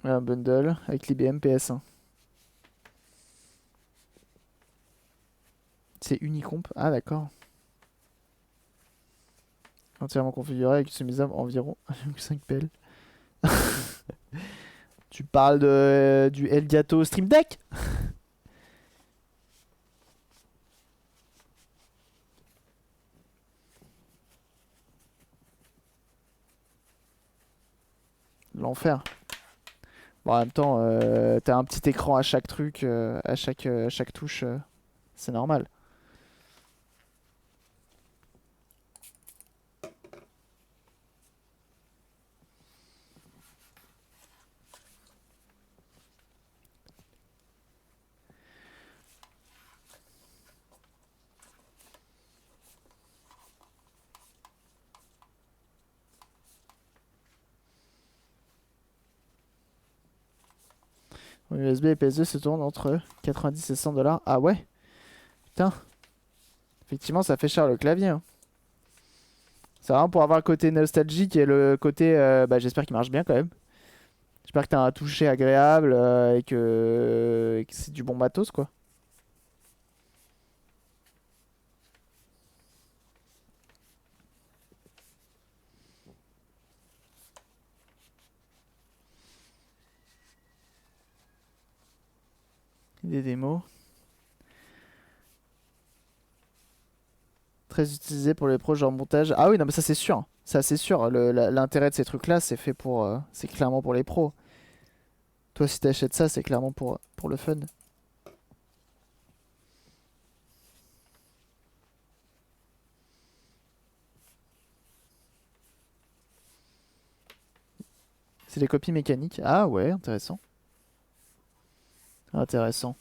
Ouais, un bundle avec l'IBM PS1. C'est Unicomp. Ah d'accord. Entièrement configuré avec customisable environ 1,5 PL. Tu parles du Elgato Stream Deck? L'enfer. Bon, en même temps, t'as un petit écran à chaque truc, à chaque touche, c'est normal. USB et PS2 se tournent entre 90 et 100 dollars. Ah ouais? Putain. Effectivement, ça fait cher le clavier, hein. C'est vraiment pour avoir le côté nostalgique et le côté. Bah, j'espère qu'il marche bien quand même. J'espère que t'as un toucher agréable et que c'est du bon matos quoi. Des démos. Très utilisé pour les projets en montage. Ah oui, non, mais ça c'est sûr. Ça c'est sûr. L'intérêt de ces trucs-là, c'est fait pour. C'est clairement pour les pros. Toi, si t'achètes ça, c'est clairement pour le fun. C'est des copies mécaniques. Ah ouais, intéressant. Intéressant.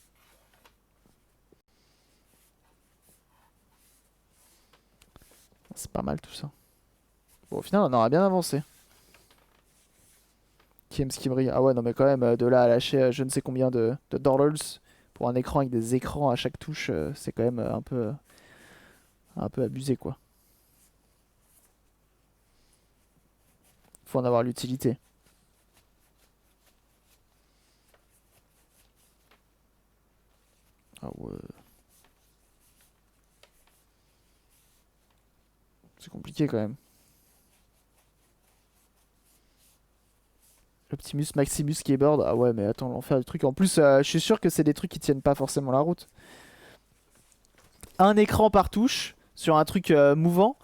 C'est pas mal tout ça. Bon, au final, on aura bien avancé. Qui aime ce qui brille. Ah ouais, non, mais quand même, de là à lâcher je ne sais combien de dollars pour un écran avec des écrans à chaque touche, c'est quand même un peu abusé, quoi. Faut en avoir l'utilité. Ah ouais. C'est compliqué quand même. Optimus Maximus Keyboard. Ah ouais, mais attends, l'enfer du truc. En plus, je suis sûr que c'est des trucs qui tiennent pas forcément la route. Un écran par touche sur un truc mouvant.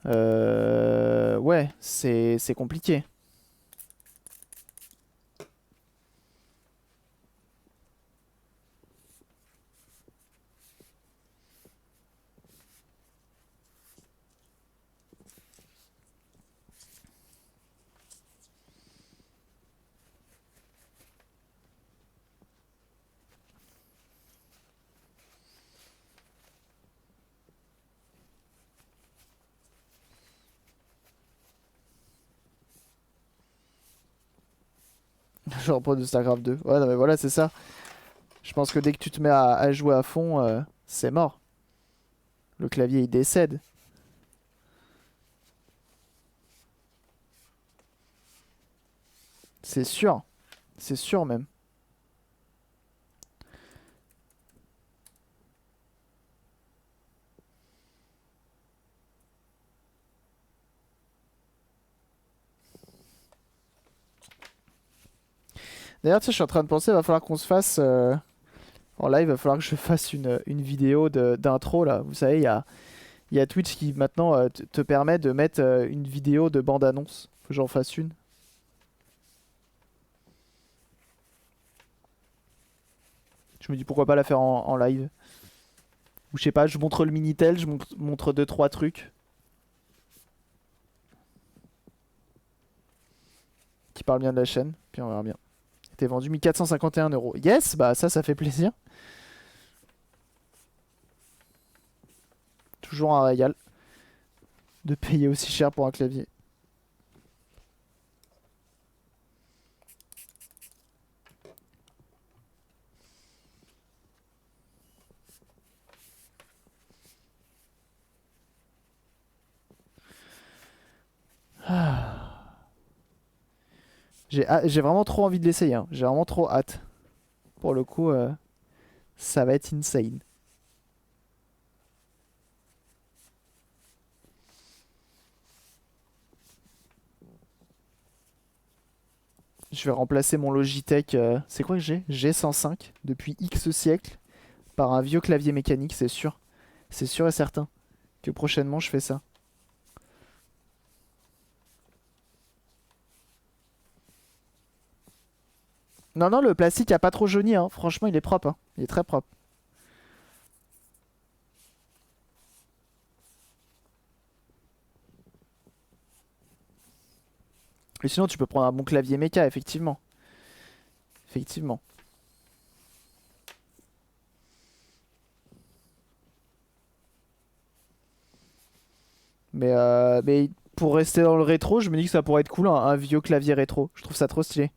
Ouais, c'est compliqué. Genre pas de StarCraft 2. Ouais, non, mais voilà, c'est ça. Je pense que dès que tu te mets à jouer à fond, c'est mort. Le clavier il décède. C'est sûr. C'est sûr même. D'ailleurs, tu sais, je suis en train de penser, il va falloir qu'on se fasse en live, il va falloir que je fasse une vidéo d'intro là. Vous savez, il y a Twitch qui maintenant te permet de mettre une vidéo de bande-annonce. Faut que j'en fasse une. Je me dis pourquoi pas la faire en live. Ou je sais pas, je montre le Minitel, je montre deux trois trucs qui parlent bien de la chaîne, puis on verra bien. T'es vendu 1451 €. Yes, bah ça fait plaisir. Toujours un régal de payer aussi cher pour un clavier. Ah. J'ai vraiment trop envie de l'essayer, hein. J'ai vraiment trop hâte. Pour le coup, ça va être insane. Je vais remplacer mon Logitech. C'est quoi que j'ai? G105 depuis X siècles par un vieux clavier mécanique, c'est sûr. C'est sûr et certain que prochainement je fais ça. Non, non, le plastique a pas trop jauni, hein. Franchement, il est propre, hein. Il est très propre. Et sinon, tu peux prendre un bon clavier méca, effectivement. Effectivement. Mais pour rester dans le rétro, je me dis que ça pourrait être cool, un vieux clavier rétro. Je trouve ça trop stylé.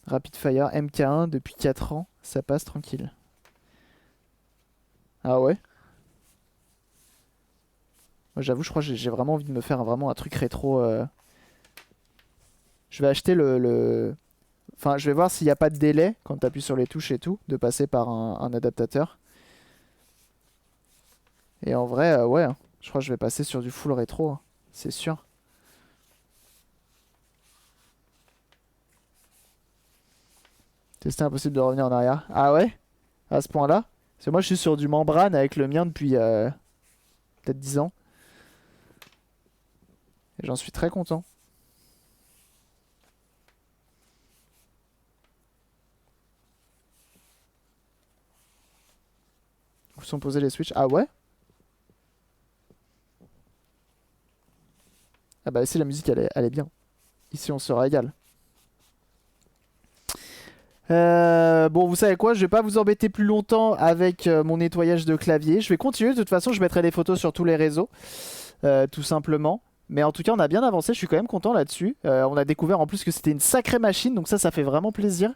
Rapid Fire MK1 depuis 4 ans, ça passe tranquille. Ah ouais? Moi j'avoue, je crois que j'ai vraiment envie de me faire vraiment un truc rétro. Je vais acheter Enfin, je vais voir s'il n'y a pas de délai quand tu appuies sur les touches et tout, de passer par un adaptateur. Et en vrai, ouais, hein. Je crois que je vais passer sur du full rétro, hein. C'est sûr. C'était impossible de revenir en arrière. Ah ouais? À ce point-là? Parce que moi je suis sur du membrane avec le mien depuis peut-être 10 ans. Et j'en suis très content. Où sont posés les switches? Ah ouais? Ah bah ici la musique elle est bien. Ici on se régale. Bon, vous savez quoi, je vais pas vous embêter plus longtemps avec mon nettoyage de clavier. Je vais continuer, de toute façon, je mettrai des photos sur tous les réseaux, tout simplement. Mais en tout cas, on a bien avancé, je suis quand même content là-dessus. On a découvert en plus que c'était une sacrée machine, donc ça fait vraiment plaisir.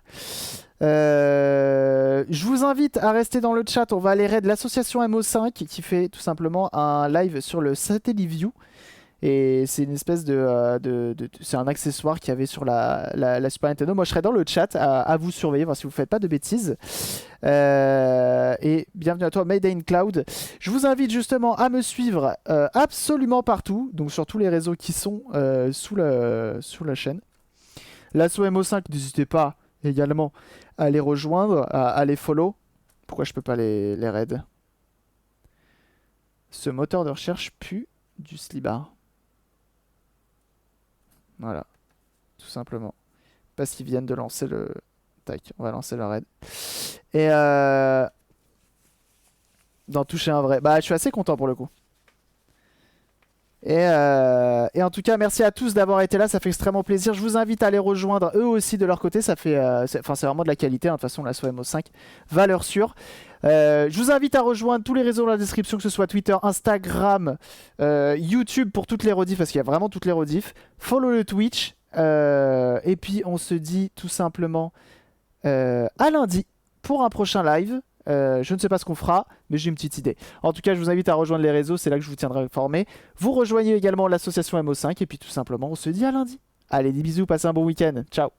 Je vous invite à rester dans le chat, on va aller raid l'association MO5 qui fait tout simplement un live sur le Satellaview. Et c'est une espèce c'est un accessoire qu'il y avait sur la Super Nintendo. Moi, je serai dans le chat à vous surveiller, voir si vous faites pas de bêtises. Et bienvenue à toi, Made in Cloud. Je vous invite justement à me suivre absolument partout, donc sur tous les réseaux qui sont sous la chaîne. L'asso MO5, n'hésitez pas également à les rejoindre, à les follow. Pourquoi je peux pas les raid? Ce moteur de recherche pue du slibard. Voilà, tout simplement. Parce qu'ils viennent de lancer le... Tac, on va lancer le raid. Et d'en toucher un vrai. Bah, je suis assez content pour le coup. Et en tout cas, merci à tous d'avoir été là, ça fait extrêmement plaisir. Je vous invite à les rejoindre eux aussi de leur côté. Ça fait, c'est vraiment de la qualité, hein. De toute façon, la SOMO5, valeur sûre. Je vous invite à rejoindre tous les réseaux dans la description, que ce soit Twitter, Instagram, YouTube pour toutes les rediffs, parce qu'il y a vraiment toutes les rediffs. Follow le Twitch. Et puis, on se dit tout simplement à lundi pour un prochain live. Je ne sais pas ce qu'on fera, mais j'ai une petite idée. En tout cas, je vous invite à rejoindre les réseaux, c'est là que je vous tiendrai informé. Vous rejoignez également l'association MO5 et puis tout simplement, on se dit à lundi. Allez, des bisous, passez un bon week-end. Ciao.